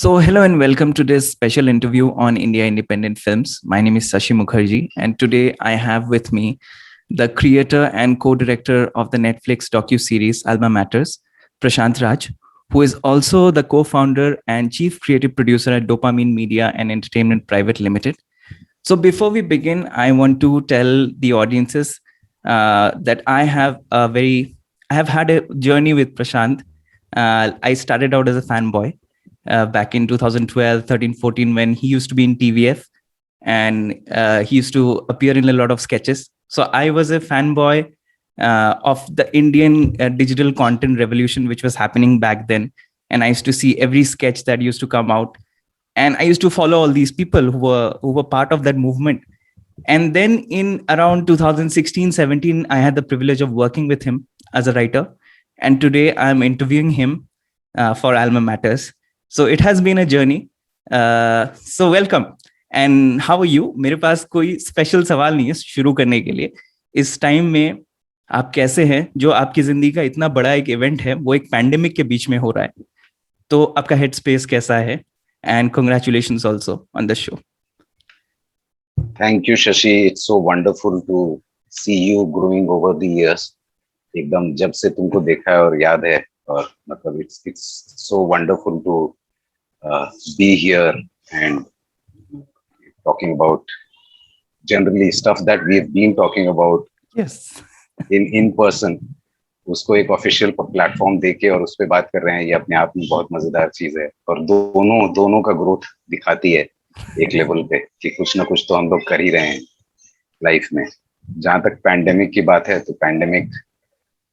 So, hello and welcome to this special interview on India Independent Films. My name is Sashi Mukherjee, and today I have with me the creator and co-director of the Netflix docu-series Alma Matters, Prashant Raj, who is also the co-founder and chief creative producer at Dopamine Media and Entertainment Private Limited. So, before we begin, I want to tell the audiences that I have had a journey with Prashant. I started out as a fanboy back in 2012, 13, 14, when he used to be in TVF and he used to appear in a lot of sketches. So I was a fanboy of the Indian digital content revolution, which was happening back then. And I used to see every sketch that used to come out. And I used to follow all these people who were part of that movement. And then in around 2016, 17, I had the privilege of working with him as a writer. And today I'm interviewing him for Alma Matters. So it has been a journey. So welcome. And how are you? मेरे पास कोई special सवाल नहीं है शुरू करने के लिए. इस टाइम में आप कैसे हैं? जो आपकी जिंदगी का इतना बड़ा एक इवेंट है, वो एक पैंडेमिक के बीच में हो रहा है. तो आपका हेड स्पेस कैसा है? And congratulations also on the show. Thank you, Shashi. It's so wonderful to see you growing over the years. एकदम जब से तुमको देखा है और याद है और मतलब it's so wonderful to be here and talking about generally stuff that we've been talking about. Yes. in person. उसको एक ऑफिशियल प्लेटफॉर्म देके और उस पर बात कर रहे हैं, ये अपने आप में बहुत मजेदार चीज है और दोनों का ग्रोथ दिखाती है एक लेवल पे कि कुछ ना कुछ तो हम लोग कर ही रहे हैं लाइफ में. जहां तक पैंडेमिक की बात है तो पैंडेमिक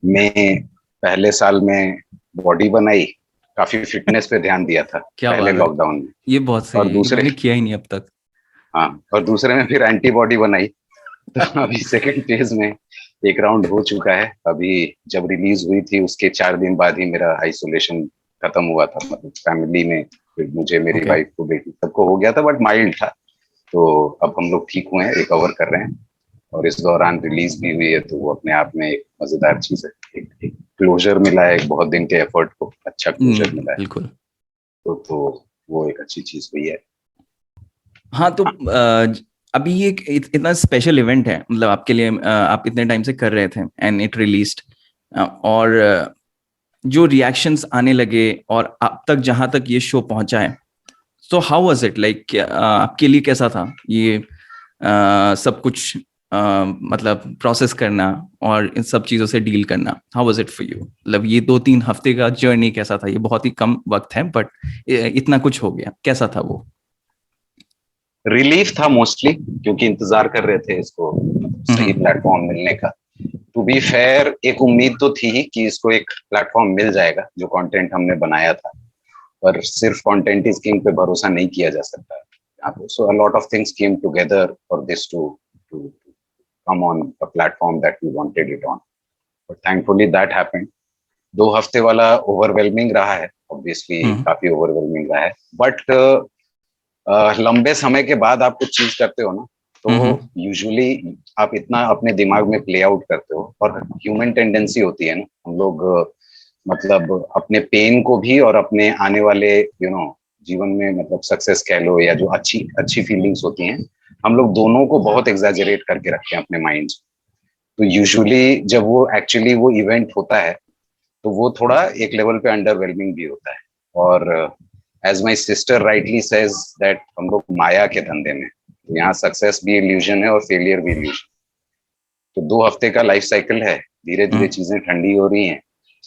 में पहले साल में बॉडी बनाई, काफी फिटनेस पे ध्यान दिया था पहले लॉकडाउन में. ये बहुत सही और दूसरे मैंने किया ही नहीं अब तक. हाँ, और दूसरे में फिर एंटीबॉडी बनाई. तो अभी सेकंड फेज में एक राउंड हो चुका है. अभी जब रिलीज हुई थी उसके 4 दिन बाद ही मेरा आइसोलेशन खत्म हुआ था. मतलब फैमिली में मुझे, मेरी वाइफ को, बेटी सबको हो गया था बट माइल्ड था. तो अब हम लोग ठीक हुए हैं, रिकवर कर रहे हैं और इस दौरान रिलीज भी हुई है. तो वो अपने आप में एक मजेदार चीज है. एक क्लोजर मिला है, एक बहुत दिन के एफर्ट को अच्छा क्लोजर मिला है. बिल्कुल. तो वो एक अच्छी चीज हुई है. हाँ, तो अभी ये इतना स्पेशल इवेंट है, मतलब आपके लिए, आप इतने टाइम से कर रहे थे एंड इट रिलीज्ड, और जो रिएक्शंस आने लगे और अब तक जहां तक ये शो पहुंचा है, so how was it like? आपके लिए कैसा था ये सब कुछ, मतलब प्रोसेस करना और इन सब चीजों से डील करना? How was it for you? मतलब ये 2-3 हफ्ते का जर्नी कैसा था? ये बहुत ही कम वक्त है बट इतना कुछ हो गया, कैसा था वो? रिलीफ था मोस्टली, क्योंकि इंतजार कर रहे थे इसको सही प्लेटफॉर्म मिलने का. टू बी फेयर, एक उम्मीद तो थी ही कि इसको एक प्लेटफॉर्म मिल जाएगा जो कंटेंट हमने बनाया था, पर सिर्फ कंटेंट इज किंग पे भरोसा नहीं किया जा सकता. So a lot of things came together for this to come on a platform that we wanted it on. But thankfully that happened. 2 हफ्ते वाला ओवरवेलमिंग रहा है, ऑब्वियसली काफी ओवरवेलमिंग रहा है, बट लंबे समय के बाद आप कुछ चीज करते हो ना, तो यूजुअली आप इतना अपने दिमाग में प्ले आउट करते हो. और ह्यूमन टेंडेंसी होती है ना, हम लोग मतलब अपने पेन को भी और अपने आने वाले जीवन में, मतलब सक्सेस कह लो या जो अच्छी फीलिंग्स होती हैं, हम लोग दोनों को बहुत एग्जैजरेट करके रखते हैं अपने माइंड. तो यूजुअली जब वो एक्चुअली वो इवेंट होता है तो वो थोड़ा एक लेवल पे अंडरवेलमिंग भी होता है. और as my sister rightly says that हम लोग माया के धंधे में, तो यहाँ सक्सेस भी इल्यूजन है और फेलियर भी इल्यूजन. तो 2 हफ्ते का लाइफ साइकिल है, धीरे धीरे चीजें ठंडी हो रही हैं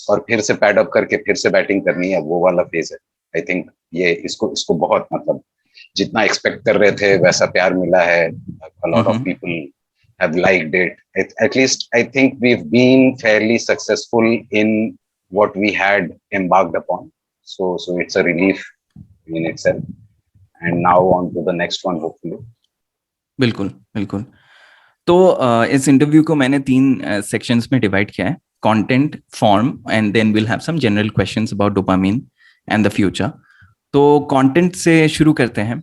और फिर से पैड अप करके फिर से बैटिंग करनी है, वो वाला फेज है. आई थिंक ये इसको बहुत, मतलब जितना एक्सपेक्ट कर रहे थे वैसा प्यार मिला है. a lot of people have liked it. At least I think we've been fairly successful in what we had embarked upon. So it's a relief in itself, and now on to the next one hopefully. बिल्कुल. तो इस interview को मैंने 3 sections में divide किया है: content, form and then will have some general questions about dopamine and the future. तो content से शुरू करते हैं.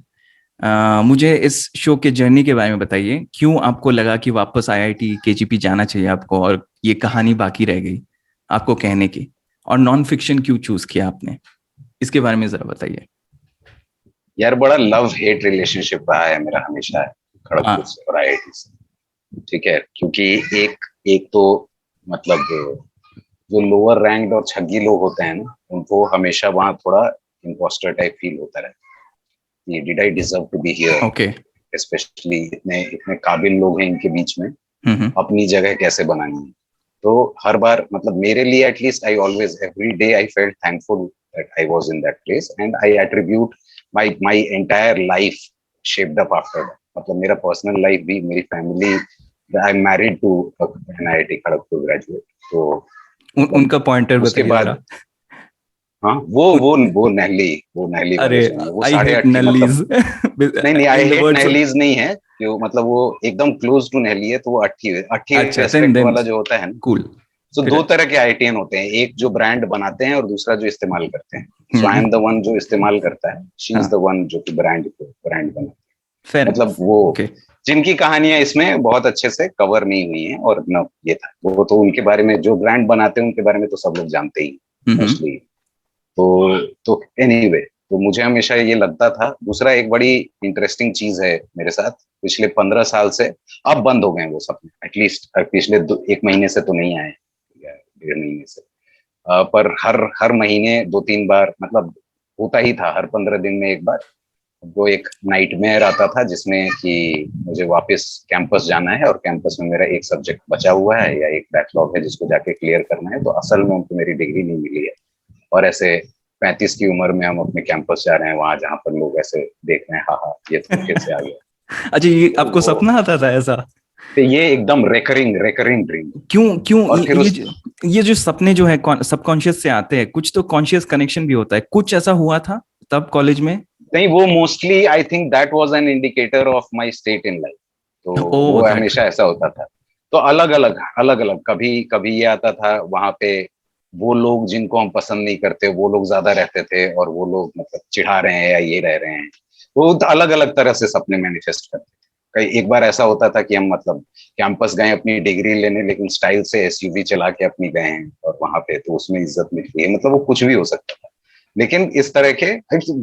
मुझे इस शो के जर्नी के बारे में बताइए. क्यों आपको लगा कि वापस IIT KGP जाना चाहिए आपको, और ये कहानी बाकी रह गई आपको कहने की? और नॉन फिक्शन क्यों चूज किया आपने? इसके बारे में जरा बताइए. यार बड़ा लव हेट रिलेशनशिप रहा है मेरा हमेशा खड़गपुर हाँ, से और आईआईटी से। ठीक है, क्योंकि एक एक तो मतलब जो लोअर रैंक और छग्गी लोग होते हैं ना, उनको हमेशा वहां थोड़ा इम्पोस्टर टाइप फील होता रहता है, did I deserve to be here, okay. Specially इतने इतने काबिल लोग हैं इनके बीच में, हम्म। अपनी जगह कैसे बनानी है। तो हर बार मतलब मेरे लिए at least I always every day I felt thankful that I was in that place and I attribute my my entire life shaped up after that. मतलब मेरा पर्सनल लाइफ भी, मेरी family, I am married to an IIT Kharagpur graduate. तो मतलब उनका pointer उसके बताइए जरा। बाद, हाँ वो उन, वो नहली अरे, वाले जो हैं वो आई साढ़े हेट अट्ठी मतलब, नल्लीज नहीं नहीं आई इन द हेट वर्ड्स। नहलीज नहीं है क्यों, मतलब वो एकदम क्लोज टू नहली है, तो वो अट्ठी अट्ठी अच्छा, रेस्पेक्ट देन वाला जो होता है ना। कूल। तो फिर दो अच्छा। तरह के आईटीएन होते हैं, एक जो ब्रांड बनाते हैं और दूसरा जो इस्तेमाल करते हैं। सो आई हम्म। एम द वन जो इस्तेमाल करता है, शी इज द हाँ, वन जो कि ब्रांड बनाती फेयर है। मतलब इनफ। वो ओके। जिनकी कहानियां इसमें बहुत अच्छे से कवर नहीं हुई हैं, और न ये था, वो तो उनके बारे में, जो ब्रांड बनाते हैं उनके बारे में तो सब लोग जानते ही हम्म। मोस्टली। तो एनीवे, तो मुझे हमेशा ये लगता था। दूसरा एक बड़ी इंटरेस्टिंग चीज है मेरे साथ, पिछले 15 साल से, अब बंद हो गए हैं वो सपने, एटलीस्ट पिछले एक महीने से तो नहीं आए, या 1.5 महीने से। पर हर महीने 2-3 बार मतलब होता ही था, हर 15 दिन में एक बार वो एक नाइटमेयर आता था, जिसमें कि मुझे वापस कैंपस जाना है और कैंपस में मेरा एक सब्जेक्ट बचा हुआ है या एक बैकलॉग है जिसको जाके क्लियर करना है, तो असल में उनको मेरी डिग्री नहीं मिली है। और ऐसे 35 की उम्र में हम अपने कैंपस जा रहे हैं, वहां जहाँ पर लोग ऐसे देख रहे हैं, हाँ हाँ ये तो फिर से आ गया। अच्छा, ये तो आपको वो, सपना आता था ऐसा? तो ये एकदम रेकरिंग रेकरिंग ड्रीम। क्यों क्यों और फिर उस, ये जो सपने जो है सबकॉन्शियस से आते हैं, कुछ तो कॉन्शियस कनेक्शन भी होता है, कुछ ऐसा हुआ था तब कॉलेज में? नहीं वो mostly I think that was an indicator of my state in life. तो ओ वो दैट। हमेशा ऐसा होता था। तो अलग अलग कभी कभी ये आता था वहां पे, वो लोग जिनको हम पसंद नहीं करते वो लोग ज्यादा रहते थे, और वो लोग मतलब चिढ़ा रहे हैं या ये रह रहे हैं। वो अलग अलग तरह से सपने मैनिफेस्ट करते थे। कई एक बार ऐसा होता था कि हम मतलब कैंपस गए अपनी डिग्री लेने, लेकिन स्टाइल से एसयूवी चला के अपनी गए हैं, और वहां पे तो उसमें इज्जत मिल रही है, मतलब वो कुछ भी हो सकता था। लेकिन इस तरह के,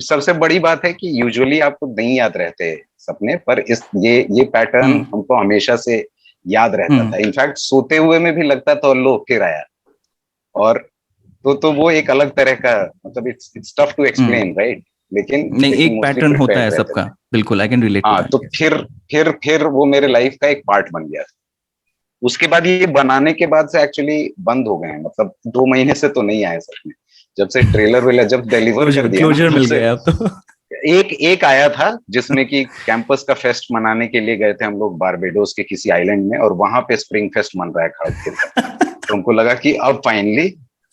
सबसे बड़ी बात है कि यूजुअली आपको नहीं याद रहते सपने, पर इस ये पैटर्न हम्म। हमको हमेशा से याद रहता हम्म। था। इनफैक्ट सोते हुए में भी लगता था, लो फिर आया। और तो वो एक अलग तरह का, मतलब it's tough to hmm. Explain right, लेकिन नहीं, लेकिन एक मोस्टली पैटर्न होता प्रिपेयर्ड है रहते सबका। थे। बिल्कुल, आई कैन रिलेट टू हाँ तो दैट। फिर वो मेरे लाइफ का एक पार्ट बन गया। उसके बाद ये बनाने के बाद से एक्चुअली बंद हो गए हैं, मतलब 2 महीने से तो नहीं आए सच में। जब से ट्रेलर वेलर जब डिलीवर कर क्लोजर दिया ना, क्लोजर तब मिल से गया अब तो। एक एक आया था, जिसमें कि कैंपस का फेस्ट मनाने के लिए गए थे हम लोग बारबेडोस के किसी आइलैंड में, और वहां पे स्प्रिंग फेस्ट मन रहा है खड़गपुर का। तो हमको लगा कि अब फाइनली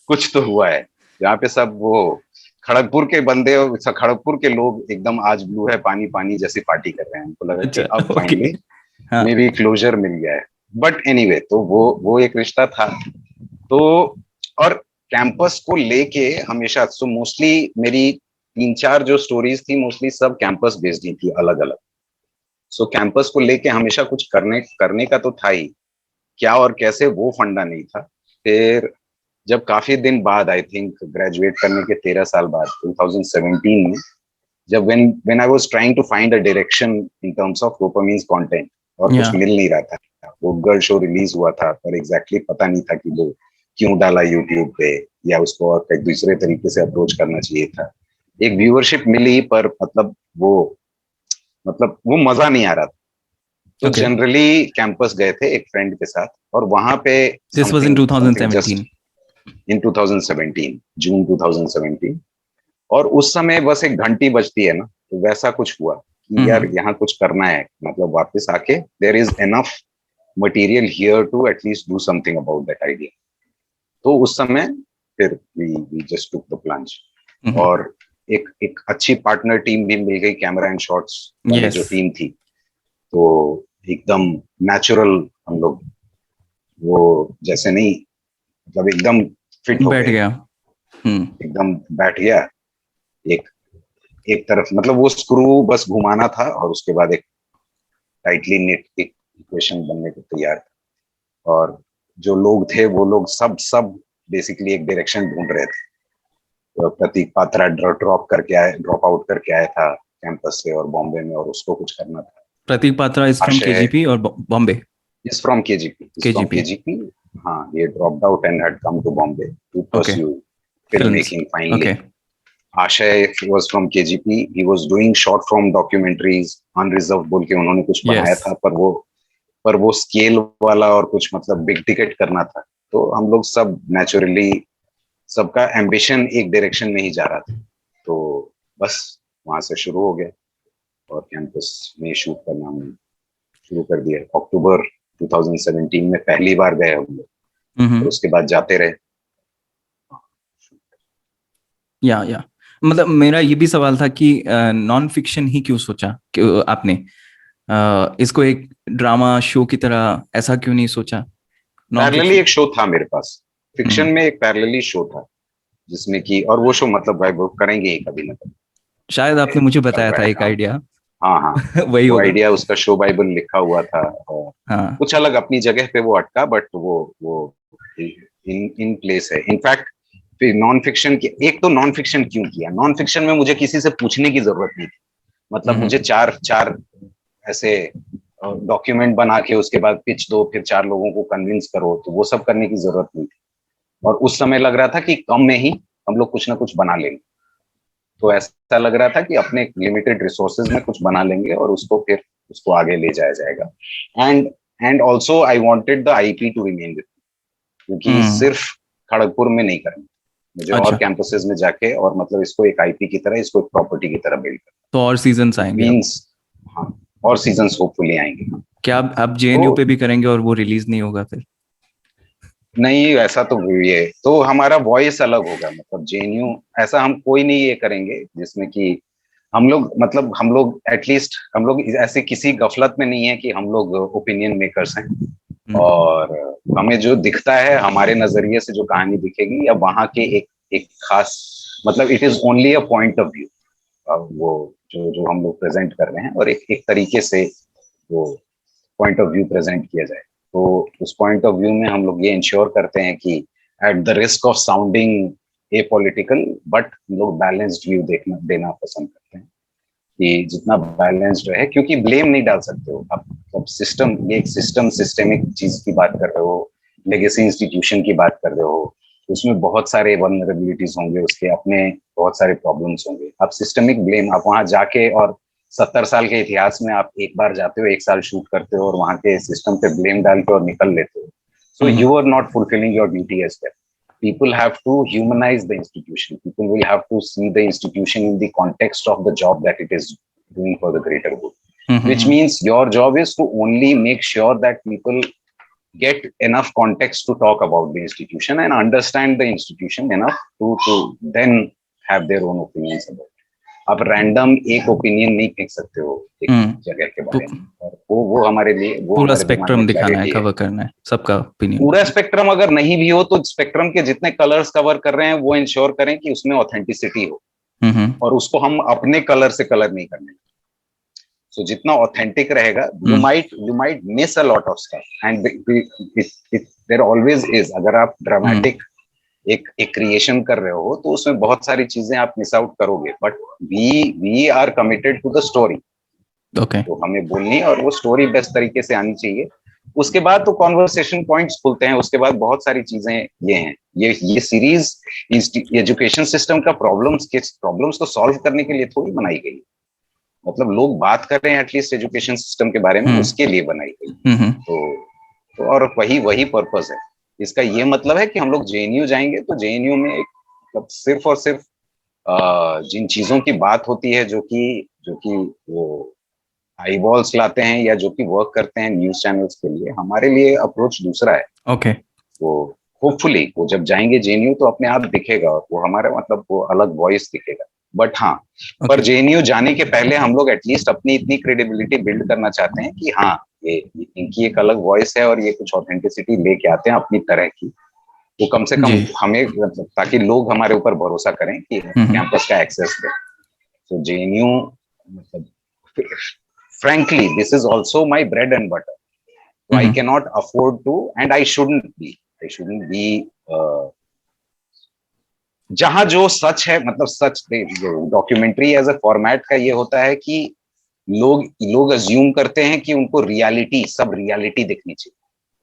कुछ तो हुआ है, जहाँ पे सब वो खड़गपुर के बंदे और खड़गपुर के लोग एकदम आज ब्लू है पानी पानी जैसी पार्टी कर रहे हैं। हमको लगा कि अच्छा। अब ओके। फाइनली हाँ। मे बी क्लोजर मिल गया है। बट एनीवे, तो वो एक रिश्ता था। तो और कैंपस को लेके हमेशा, सो मोस्टली मेरी 3-4 जो स्टोरीज थी, मोस्टली सब कैंपस बेस्ड ही थी, अलग अलग। सो कैंपस को लेके हमेशा कुछ करने करने का तो था ही, क्या और कैसे वो फंडा नहीं था। फिर जब काफी दिन बाद, आई थिंक ग्रेजुएट करने के 13 साल बाद, 2017 में, जब when I was trying to find a direction in terms of dopamine's content, और या। कुछ मिल नहीं रहा था। वो गर्ल शो रिलीज हुआ था, पर एग्जैक्टली पता नहीं था कि वो क्यों डाला यूट्यूब पे, या उसको और कई दूसरे तरीके से अप्रोच करना चाहिए था। एक व्यूअरशिप मिली, पर वो मजा नहीं आ रहा था। तो ओके। जनरली कैंपस गए थे एक फ्रेंड के साथ, और वहां पे this was in something something just 2017? इन 2017, जून 2017। और उस समय बस एक घंटी बजती है ना, तो वैसा कुछ हुआ कि यार हम्म। यहाँ कुछ करना है, मतलब वापस आके there is enough material here to at least do something about that idea. तो उस समय फिर we just took the plunge. Hmm. और एक एक अच्छी पार्टनर टीम भी मिल गई, कैमरा एंड शॉट्स वाली यस। जो टीम थी। तो एकदम नेचुरल हम लोग, वो जैसे नहीं, मतलब एकदम फिट हो बैठ गए, गया। हम्म। एकदम बैठ गया। एक एक तरफ मतलब वो स्क्रू बस घुमाना था, और उसके बाद एक टाइटली निट एक इक्वेशन बनने को तैयार था। और जो लोग थे वो लोग सब सब बेसिकली एक डायरेक्शन ढूंढ रहे थे। तो प्रतीक पात्रा ड्रॉप आउट करके आया था, कैंपस से और बॉम्बे में, और उसको कुछ करना था। Pratik Patra is from आशय KGP or Bombay? is from KGP. He's from KGP. KGP. He had dropped out and had come to Bombay to Okay. pursue Films. filmmaking finally. Okay. Ashay was from KGP. He was doing short form documentaries. Unreserved बोल के उन्होंने कुछ बनाया Yes. था, पर वो scale वाला और कुछ मतलब बिग टिकट करना था, तो हम लोग सब नेचुरली, सबका एम्बिशन एक डायरेक्शन में ही जा रहा था, तो बस वहां से शुरू हो गया और कैंपस में शूट करना हमने शुरू कर दिया। अक्टूबर 2017 में पहली बार गए हम लोग, और उसके बाद जाते रहे। या मतलब मेरा ये भी सवाल था कि नॉन फिक्शन ही क्यों सोचा, क्यों आपने इसको एक ड्रामा शो की तरह ऐसा क्यों नहीं सोचा? पैरेलली एक शो था मेरे पास, फिक्शन में एक पैरेलली शो था जिसमें कि, और वो शो मतलब भाई वो करेंगे ही कभी ना कभी। शायद आपने मुझे बताया था एक आइडिया। हाँ हाँ वही वो होगा। आइडिया, उसका शो बाइबल लिखा हुआ था, और हाँ। कुछ अलग अपनी जगह पे वो अटका, बट वो इन प्लेस है। इनफैक्ट नॉन फिक्शन की, एक तो नॉन फिक्शन क्यों किया, नॉन फिक्शन में मुझे किसी से पूछने की जरूरत नहीं थी, मतलब मुझे चार चार ऐसे डॉक्यूमेंट बना के उसके बाद पिच दो, फिर 4 लोगों को कन्विंस करो, तो वो सब करने की जरूरत नहीं थी। और उस समय लग रहा था कि कम में ही हम लोग कुछ ना कुछ बना लेंगे, तो ऐसा लग रहा था कि अपने लिमिटेड रिसोर्सेज में कुछ बना लेंगे और उसको फिर उसको आगे ले जाया जाएगा। And also I wanted the IP to remain with, क्योंकि सिर्फ खड़गपुर में नहीं करेंगे, मुझे और कैंपसेस में जाके और मतलब इसको एक आईपी की तरह, इसको एक प्रॉपर्टी की तरह बिल्ड करना। तो और सीजन्स आएंगे? मींस हाँ, और सीजन्स होपफुली आएंगे। क्या आप जेएनयू पे भी करेंगे और वो रिलीज नहीं होगा फिर? नहीं, ऐसा तो ये तो हमारा वॉइस अलग होगा, मतलब जेएनयू ऐसा हम कोई नहीं ये करेंगे जिसमें कि हम लोग, मतलब हम लोग एटलीस्ट हम लोग ऐसे किसी गफलत में नहीं है कि हम लोग ओपिनियन मेकर्स हैं, और हमें जो दिखता है हमारे नजरिए से जो कहानी दिखेगी, या वहां के एक खास, मतलब it is only a point of view, वो जो जो हम लोग प्रेजेंट कर रहे हैं, और एक तरीके से वो पॉइंट ऑफ व्यू प्रेजेंट किया जाए। तो उस पॉइंट ऑफ व्यू में हम लोग ये इंश्योर करते हैं कि at the risk of sounding A political, but हम लोग बैलेंस्ड व्यू देना पसंद करते हैं, कि जितना बैलेंस्ड रहे, क्योंकि ब्लेम नहीं डाल सकते हो आप, मतलब सिस्टम, ये एक सिस्टेमिक चीज की बात कर रहे हो, लेगेसी इंस्टीट्यूशन की बात कर रहे हो, उसमें बहुत सारे वल्नरेबिलिटीज होंगे, उसके अपने बहुत सारे प्रॉब्लम्स होंगे। आप सिस्टमिक ब्लेम, आप वहां जाके और 70 साल के इतिहास में आप एक बार जाते हो, 1 साल शूट करते हो और वहां के सिस्टम पे ब्लेम डाल के और निकल लेते हो, so you are not fulfilling your duty as well. People have to humanize the institution. People will have to see the institution in the context of the job that it is doing for the greater good. Which means your job is to only make sure that people get enough context to talk about the institution and understand the institution enough to then have their own opinions about it. आप random एक opinion नहीं फेंक सकते हो एक जगह के बारे में, और वो हमारे लिए, वो पूरा हमारे स्पेक्ट्रम दिखाना है, कवर करना है सबका ओपिनियन। पूरा स्पेक्ट्रम अगर नहीं भी हो तो स्पेक्ट्रम के जितने कलर्स कवर कर रहे हैं वो इंश्योर करें कि उसमें ऑथेंटिसिटी हो, और उसको हम अपने कलर से कलर नहीं करने। सो जितना ऑथेंटिक रहेगा, you might miss a lot of stuff, and there always is. अगर आप ड्रामेटिक एक क्रिएशन कर रहे हो तो उसमें बहुत सारी चीजें आप मिस आउट करोगे, but we are committed to the story. तो हमें बोलनी और वो स्टोरी बेस्ट तरीके से आनी चाहिए। उसके बाद तो कॉन्वर्सेशन पॉइंट्स खुलते हैं, उसके बाद बहुत सारी चीजें ये हैं, ये सीरीज एजुकेशन सिस्टम का प्रॉब्लम्स को सॉल्व करने के लिए थोड़ी बनाई गई, मतलब लोग बात कर रहे हैं एटलीस्ट एजुकेशन सिस्टम के बारे में, उसके लिए बनाई गई। तो और वही पर्पस है इसका। ये मतलब है कि हम लोग जेएनयू जाएंगे तो जेएनयू में एक, मतलब सिर्फ और सिर्फ जिन चीजों की बात होती है जो कि वो आई बॉल्स लाते हैं या जो कि वर्क करते हैं न्यूज चैनल्स के लिए, हमारे लिए अप्रोच दूसरा है। वो होपफुली वो जब जाएंगे जेएनयू तो अपने आप दिखेगा, और वो हमारा मतलब वो अलग वॉइस दिखेगा। बट हाँ, पर जेएनयू जाने के पहले हम लोग एटलीस्ट अपनी इतनी क्रेडिबिलिटी बिल्ड करना चाहते हैं कि हाँ, ये इनकी एक अलग वॉइस है और ये कुछ ऑथेंटिसिटी लेके आते हैं अपनी तरह की। वो कम से कम हमें, ताकि लोग हमारे ऊपर भरोसा करें कि कैंपस का एक्सेस है। तो जेएनयू, मतलब frankly this is also my bread and butter, so I cannot afford to, and I shouldn't be जहां जो सच है, मतलब सच, डॉक्यूमेंट्री एज अ फॉर्मेट का ये होता है कि लोग लोग अज्यूम करते हैं कि उनको रियलिटी, सब रियलिटी दिखनी चाहिए।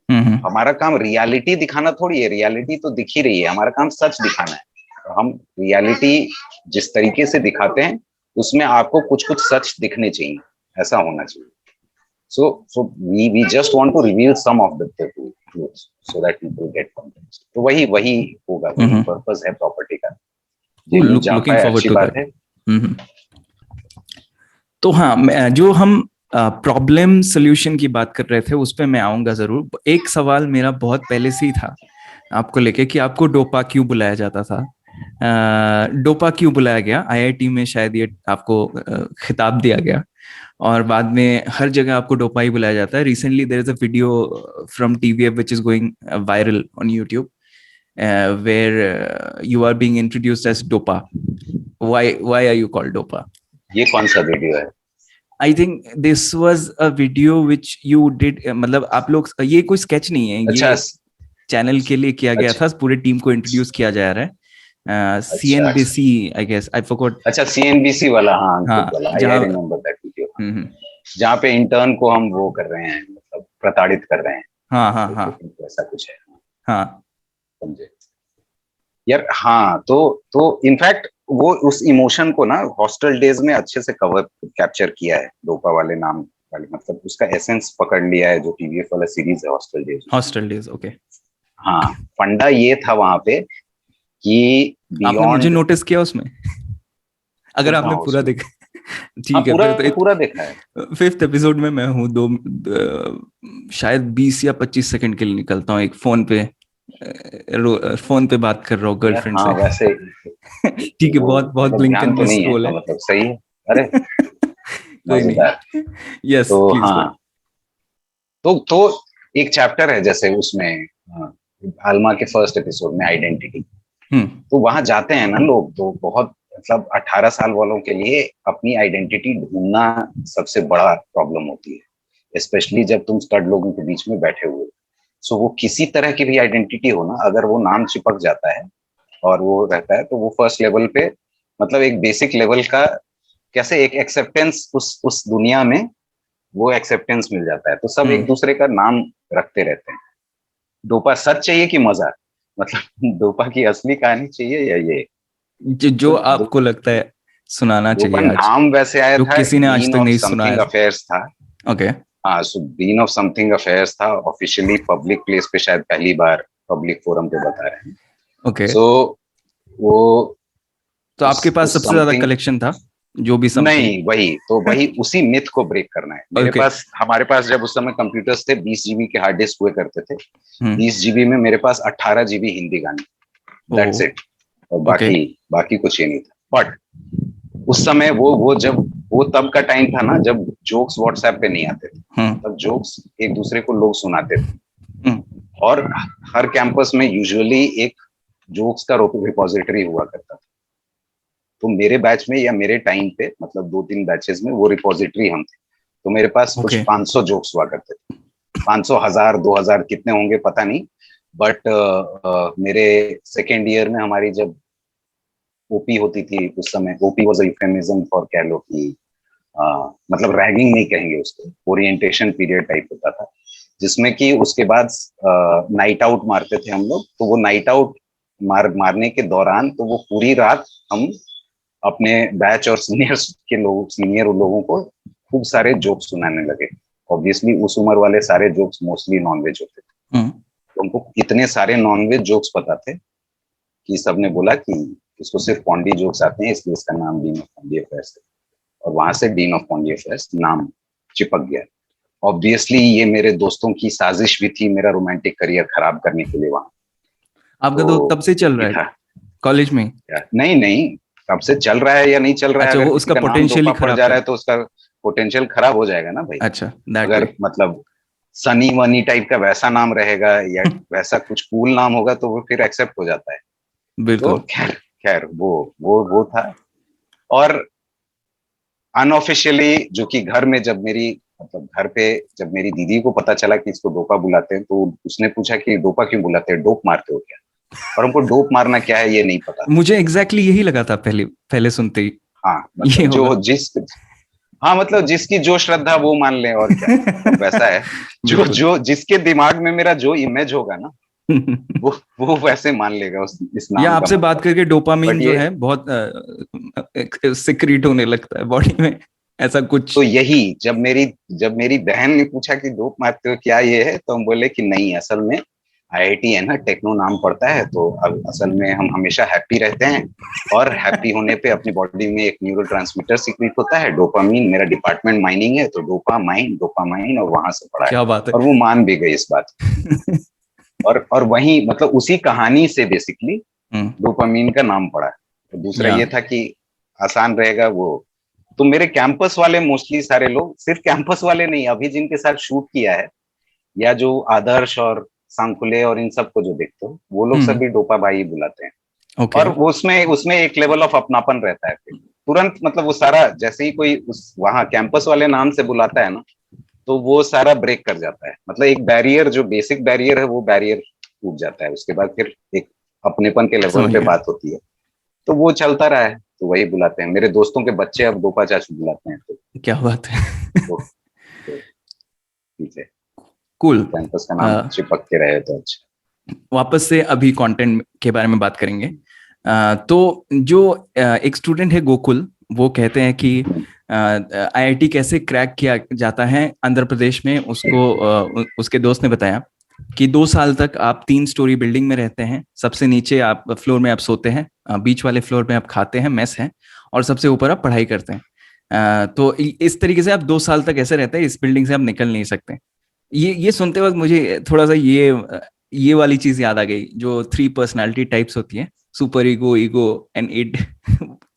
हम्म हमारा काम रियलिटी दिखाना थोड़ी है, रियलिटी तो दिख ही रही है, हमारा काम सच दिखाना है। तो हम रियलिटी जिस तरीके से दिखाते हैं उसमें आपको कुछ कुछ सच दिखने चाहिए, ऐसा होना चाहिए। So we just want to reveal some of the truths so that people get context. तो वही होगा, वही हम्म पर्पस है प्रॉपर्टी का। ये नहीं जान लुकिंग पाए फॉरवर्ड अच्छी टू बात दैट। है। तो हाँ, जो हम प्रॉब्लम सोल्यूशन की बात कर रहे थे उस पे मैं आऊंगा जरूर। एक सवाल मेरा बहुत पहले से ही था आपको लेके कि आपको डोपा क्यों बुलाया जाता था। डोपा क्यों बुलाया गया, आईआईटी में शायद ये आपको खिताब दिया गया और बाद में हर जगह आपको डोपा ही बुलाया जाता है। Recently there is a video from TVF which is going viral on YouTube where you are being introduced as dopa. Why are you called dopa? ये कौन सा वीडियो है? I think this was a video which you did, मतलब आप लोग, ये कोई sketch नहीं है, अच्छा ये चैनल के लिए किया गया अच्छा था, पूरे टीम को इंट्रोड्यूस किया जा रहा है। अच्छा CNBC, I guess, I forgot. अच्छा, सीएनबीसी वाला, हाँ अंकित हाँ, वाला, आई जहाँ रिमेम्बर दैट वीडियो। हम्म, जहाँ पे इंटर्न को हम वो कर रहे हैं, मतलब प्रताड़ित कर रहे हैं। हाँ हाँ हाँ तो ऐसा कुछ है, हाँ। समझे यार? हाँ, तो इनफैक्ट वो उस इमोशन को ना हॉस्टल डेज में अच्छे से कवर कैप्चर किया है, डोपा वाले नाम वाले, मतलब उसका एसेंस पकड़ लिया है जो टीवीएफ वाला सीरीज है hostel days. Hostel days, okay. हाँ, फंडा ये था वहां पे कि आपने मुझे बियॉन्ड, नोटिस किया उसमें? अगर कब था आपने पूरा उसमें? देखा हाँ, ठीक है, पूरा फिर तो पूरा देखा है। फिफ्थ एपिसोड में मैं हूँ, शायद 20 या 25 सेकंड के लिए निकलता हूँ, एक फोन पे फोन पे बात कर रहा हूँ यार गर्लफ्रेंड हाँ, से। वैसे ठीक है, वो बहुत बहुत मतलब ध्यान ब्लिंकन तो मिस नहीं है, कॉल है। मतलब सही है। अरे कोई मजेदार। नहीं, यस तो प्लीज गो। हाँ, तो एक चैप्टर है जैसे उसमें, आलमा के फर्स्ट एपिसोड में आइडेंटिटी। हम्म तो वहां जाते हैं ना लोग, तो बहुत, मतलब 18 साल वालों के लिए अपनी आइडेंटिटी ढूंढना सबसे बड़ा प्रॉब्लम होती है, स्पेशली जब तुम स्टड लोगों के बीच में बैठे हुए। सो वो किसी तरह की भी आइडेंटिटी हो ना, अगर वो नाम चिपक जाता है और वो रहता है, तो वो फर्स्ट लेवल पे, मतलब एक बेसिक लेवल का, कैसे एक एक्सेप्टेंस उस दुनिया में, वो एक्सेप्टेंस मिल जाता है, तो सब एक हम्म। दूसरे का नाम रखते रहते हैं। डोपा सच चाहिए कि मजाक, मतलब डोपा की असली कहानी चाहिए या ये? जो तो आपको लगता है सुनाना डोपा चाहिए आज, नाम वैसे आया जो था, किसी ने आज डीन तक ऑफ नहीं समथिंग सुनाया। अफेयर्स था। ओके। हाँ, सो डीन ऑफ समथिंग अफेयर्स था, ऑफिशियली पब्लिक प्लेस पे शायद पहली बार पब्लिक फोरम पे बता रहे हैं। ओके, सो वो तो आपके पास उस सबसे ज्यादा समथिंग, कलेक्शन था, जो भी समथिंग। नहीं वही तो, वही उसी मिथ को ब्रेक करना है। मेरे ओके। पास, हमारे पास जब उस समय कंप्यूटर्स थे, 20 जीबी के हार्ड डिस्क हुए करते थे। हम्म। 20 जीबी में मेरे पास 18 जीबी हिंदी गाने, ओ। That's it. और ओके। बाकी बाकी कुछ ही नहीं था। बट उस समय वो जब, वो तब का टाइम था ना जब जोक्स व्हाट्सएप पे नहीं आते थे, हम्म मतलब जोक्स एक दूसरे को लोग सुनाते थे। हम्म और हर कैंपस में यूजुअली एक जोक्स का रिपोजिटरी हुआ करता था। तो मेरे बैच में या मेरे टाइम पे, मतलब 2-3 बैचेस में वो रिपोजिटरी हम थे। तो मेरे पास कुछ ओके। 500 जोक्स हुआ करते थे। 500, 1000, 2000 कितने होंगे पता नहीं। बट मेरे सेकेंड ईयर में हमारी जब ओपी होती थी, उस समय ओपी वॉज यूफेमिज्म फॉर, कह लो कि मतलब रैगिंग नहीं कहेंगे उसको, ओरिएंटेशन पीरियड टाइप होता था, जिसमें कि उसके बाद नाइट आउट मारते थे हम लोग। तो वो नाइट आउट मारने के दौरान, तो वो पूरी रात हम अपने बैच और सीनियर लोगों को खूब सारे जोक्स सुनाने लगे। ऑब्वियसली उस उम्र वाले सारे जोक्स मोस्टली नॉनवेज होते थे। हम्म तो उनको इतने सारे नॉनवेज जोक्स पता थे कि सबने बोला कि इसको सिर्फ पॉन्डी जोक्स आते हैं, इसलिए इसका नाम डीन ऑफ पॉन्डी अफेयर्स है। और वहां से डीन ऑफ पॉन्डी अफेयर्स नाम चिपक गया। ऑब्वियसली ये मेरे दोस्तों की साजिश भी थी, मेरा रोमांटिक करियर खराब करने के लिए वहां। आपका तो तो तब से चल ये रहा है था। कॉलेज में? नहीं नहीं, कब से चल रहा है या नहीं चल रहा है, अच्छा, अगर वो किसी उसका का नाम पोटेंशियल ही डोपा पड़ खराब जा रहा कर। है तो उसका पोटेंशियल खराब हो जाएगा ना भाई। अच्छा, दैट अगर वे। मतलब सनी वनी टाइप का वैसा नाम रहेगा, या वैसा कुछ कूल नाम होगा, तो वो फिर एक्सेप्ट हो जाता है। तो बिल्कुल। खैर खैर, वो था। और अनऑफिशियली, जो कि घर में जब मेरी, मतलब घर पे जब मेरी दीदी को पता चला कि इसको डोपा बुलाते हैं, तो उसने पूछा कि डोपा क्यों बुलाते हैं, डोप मारते हो क्या? और हमको डोप मारना क्या है ये नहीं पता। मुझे एग्जैक्टली यही लगा था पहले पहले सुनते ही हाँ ये मतलब होगा। जो जिस हाँ मतलब जिसकी जो श्रद्धा वो मान ले, और क्या मतलब वैसा है। जो बिल्कुल। जो जिसके दिमाग में मेरा जो इमेज होगा ना, वो वो वैसे मान लेगा उस इस या नाम का आपसे बात मतलब। करके डोपामीन बट जो ये है बहुत सिक्रीट होने लगता है बॉडी में, ऐसा कुछ। तो यही जब मेरी बहन ने पूछा कि डोप मारते हो क्या ये है, तो हम बोले कि नहीं, असल में आईआईटी है ना, टेक्नो नाम पड़ता है, तो अब असल में हम हमेशा हैप्पी रहते हैं। और हैप्पी होने पे अपनी बॉडी में एक न्यूरो ट्रांसमीटर सीक्रेट होता है डोपामीन। मेरा डिपार्टमेंट माइनिंग है, तो डोपामाइन डोपामाइन, और वहां से पढ़ा है। क्या बात है। और वो मान भी गई इस बात। और वही मतलब उसी कहानी से बेसिकली हम्म। डोपामीन का नाम पड़ा है। तो दूसरा या ये था कि आसान रहेगा वो। तो मेरे कैंपस वाले मोस्टली सारे लोग, सिर्फ कैंपस वाले नहीं, अभी जिनके साथ शूट किया है, या जो आदर्श और सांकुले और इन सबको जो देखते हो, वो लोग सब हम्म। भी डोपा भाई बुलाते हैं। ओके। और वो उसमें उसमें एक लेवल ऑफ अपनापन रहता है फिर तुरंत, मतलब वो सारा जैसे ही कोई उस वहाँ कैंपस वाले नाम से बुलाता है ना, तो वो सारा ब्रेक कर जाता है। मतलब एक बैरियर, जो बेसिक बैरियर है, वो बैरियर टूट जाता है। उसके बाद फिर एक अपनेपन के लेवल समझ पे गया। बात होती है। तो वो चलता रहा है, तो वही बुलाते हैं। मेरे दोस्तों के बच्चे अब दोपा चाचू बुलाते हैं। क्या बात है। तो, तो ठीक है, कूल। कैंपस का नाम चिपक के रहे तो अच्छा। वापस से अभी कंटेंट के बारे में बात करेंगे। तो जो एक स्टूडेंट है गोकुल, वो कहते हैं कि आईआईटी कैसे क्रैक किया जाता है आंध्र प्रदेश में। उसको उसके दोस्त ने बताया कि 2 साल तक आप 3 स्टोरी बिल्डिंग में रहते हैं। सबसे नीचे आप फ्लोर में आप सोते हैं, बीच वाले फ्लोर में आप खाते हैं, मेस है, और सबसे ऊपर आप पढ़ाई करते हैं। तो इस तरीके से आप 2 साल तक ऐसे रहते हैं, इस बिल्डिंग से आप निकल नहीं सकते। ये सुनते वक्त मुझे थोड़ा सा ये वाली चीज याद आ गई, जो 3 पर्सनालिटी टाइप्स होती है, super ego, ego and id.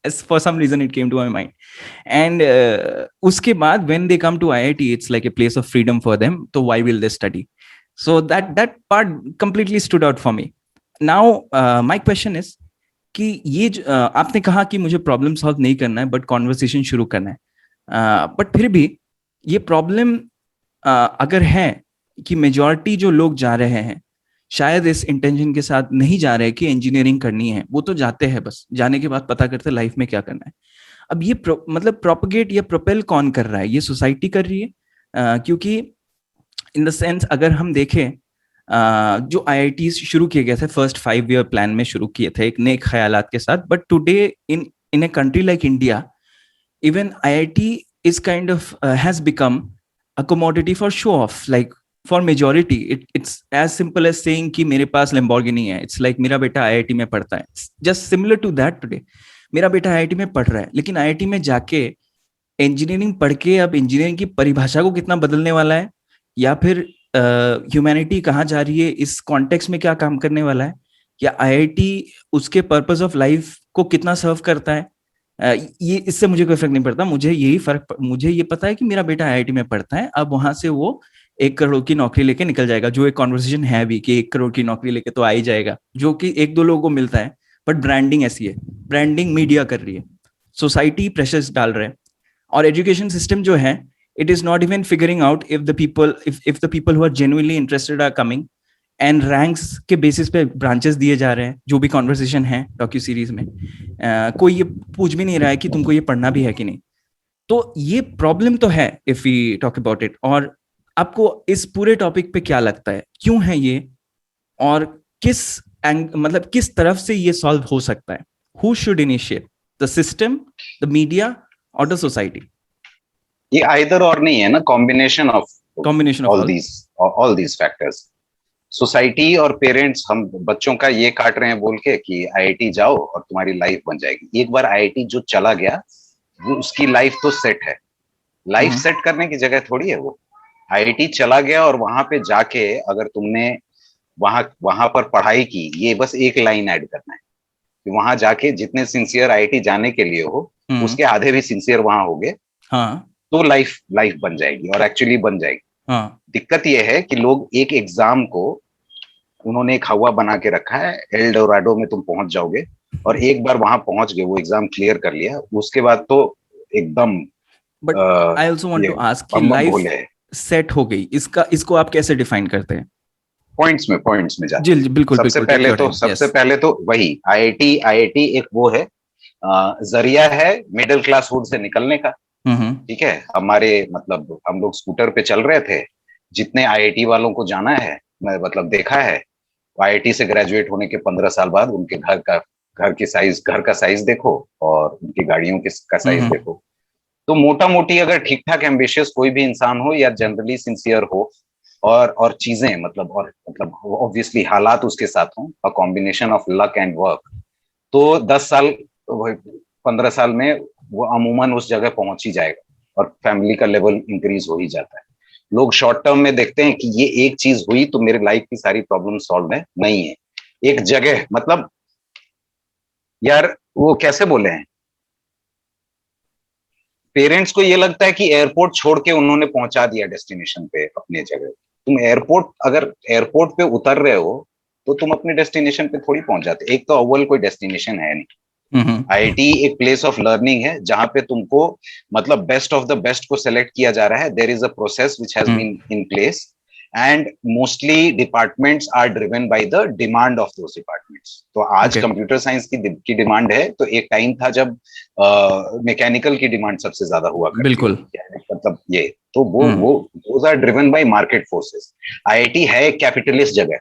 For some reason it came to my mind. And उसके बाद when they come to IIT, it's like a place of freedom for them, तो why will they study? So that part completely stood out for me. Now my question is कि आपने कहा कि मुझे problem solve नहीं करना है, but conversation शुरू करना है। बट फिर भी ये प्रॉब्लम अगर है कि मेजॉरिटी जो लोग जा रहे हैं, शायद इस इंटेंशन के साथ नहीं जा रहे कि इंजीनियरिंग करनी है, वो तो जाते हैं, बस जाने के बाद पता करते लाइफ में क्या करना है। अब ये मतलब प्रोपगेट या प्रोपेल कौन कर रहा है? ये सोसाइटी कर रही है। क्योंकि इन द सेंस अगर हम देखें, जो आईआईटी शुरू किए गए थे फर्स्ट 5 ईयर प्लान में शुरू किए थे एक नेक ख्यालात के साथ, but today in in a country like India, even IIT is kind of has become a commodity for show off. Like for majority, it's as simple as saying कि मेरे पास Lamborghini है. It's like मेरा बेटा IIT में पढ़ता है. Just similar to that today. मेरा बेटा IIT में पढ़ रहा है, लेकिन IIT में जाके इंजीनियरिंग पढ़ के अब इंजीनियरिंग की परिभाषा को कितना बदलने वाला है, या फिर ह्यूमैनिटी कहाँ जा रही है, इस कॉन्टेक्स्ट में क्या काम करने वाला है, या आईआईटी उसके पर्पस ऑफ लाइफ को कितना सर्व करता है, ये इससे मुझे कोई फर्क नहीं पड़ता। मुझे ये पता है कि मेरा बेटा आईआईटी में पढ़ता है, अब वहां से वो 1 करोड़ की नौकरी लेके निकल जाएगा, जो एक कॉन्वर्सेशन है भी कि 1 करोड़ की नौकरी लेके तो आ ही जाएगा, जो कि 1-2 लोगों को मिलता है। बट ब्रांडिंग ऐसी है, ब्रांडिंग मीडिया कर रही है, सोसाइटी प्रेशर्स डाल रहे हैं, और एजुकेशन सिस्टम जो है, it is not even figuring out if the people who are genuinely interested are coming, and ranks के बेसिस पे ब्रांचेस दिए जा रहे हैं। जो भी कॉन्वर्सेशन है डॉक्यू सीरीज में, कोई ये पूछ भी नहीं रहा है कि तुमको ये पढ़ना भी है कि नहीं। तो ये प्रॉब्लम तो है if we talk about it. और आपको इस पूरे टॉपिक पे क्या लगता है, क्यों है ये, और किस मतलब किस तरफ से ये सॉल्व हो सकता है? Who should initiate, the system, the media, और द सोसाइटी? ये आइदर और नहीं है ना, combination of combination of all. All these factors. Society और पेरेंट्स हम बच्चों का ये काट रहे हैं बोल के कि आईआईटी जाओ और तुम्हारी लाइफ बन जाएगी। एक बार आईआईटी जो चला गया, वो उसकी लाइफ तो सेट है। लाइफ सेट करने की जगह थोड़ी है वो। आईआईटी चला गया और वहां पे जाके अगर तुमने वहां वहां पर पढ़ाई की, ये बस एक लाइन ऐड करना है कि वहां जाके जितने सिंसियर आईआईटी जाने के लिए हो, उसके आधे भी सिंसियर वहां हो गए, हाँ तो लाइफ लाइफ बन जाएगी, और एक्चुअली बन जाएगी। हाँ। दिक्कत यह है कि लोग एक एग्जाम को उन्होंने एक हवा बना के रखा है, एल डोराडो में तुम पहुंच जाओगे, और एक बार वहां पहुंच गए, वो एग्जाम क्लियर कर लिया, उसके बाद तो एकदम बट आई ऑल्सो वांट ये टू आस्क कि बम बम लाइफ भोले है। सेट हो गई, इसको आप कैसे डिफाइन करते हैं? पॉइंट्स में जाते जी हैं। जी, बिल्कुल बिल्कुल, टेक योर टाइम। सबसे यस। पहले तो वही आईआईटी एक वो है, जरिया है मिडिल क्लास हुड से निकलने का। हम्म। ठीक है, हमारे मतलब हम लोग स्कूटर पे चल रहे थे, जितने आईआईटी वालों को जाना है, मैं मतलब देखा है, आईआईटी से ग्रेजुएट होने के 15 साल बाद उनके घर का साइज देखो और उनकी गाड़ियों का साइज हम्म। देखो। तो मोटा मोटी अगर ठीक ठाक एम्बिशियस कोई भी इंसान हो या जनरली सिंसियर हो, और चीजें मतलब ऑब्वियसली हालात उसके साथ हों, a combination of luck and work, तो 10 साल 15 साल में वो अमूमन उस जगह पहुंच ही जाएगा और फैमिली का लेवल इंक्रीज हो ही जाता है। लोग शॉर्ट टर्म में देखते हैं कि ये एक चीज हुई तो मेरी लाइफ की सारी प्रॉब्लम सॉल्व है, नहीं है। एक जगह मतलब यार वो कैसे बोले हैं, पेरेंट्स को ये लगता है कि एयरपोर्ट छोड़ के उन्होंने पहुंचा दिया डेस्टिनेशन पे अपने जगह। तुम अगर एयरपोर्ट पे उतर रहे हो तो तुम अपने डेस्टिनेशन पे थोड़ी पहुंच जाते। एक तो अव्वल कोई डेस्टिनेशन है नहीं। हम्म। आईआईटी एक प्लेस ऑफ लर्निंग है जहां पे तुमको मतलब बेस्ट ऑफ द बेस्ट को सेलेक्ट किया जा रहा है। There is a process which has hmm. Been in place, and mostly departments are driven by the demand of those departments. तो आज ओके। कंप्यूटर साइंस की डिमांड है, तो एक टाइम था जब मैकेनिकल की डिमांड सबसे ज्यादा हुआ करती बिल्कुल। थी। मतलब ये तो हम्म। वो those are driven by market forces. IIT है एक कैपिटलिस्ट जगह,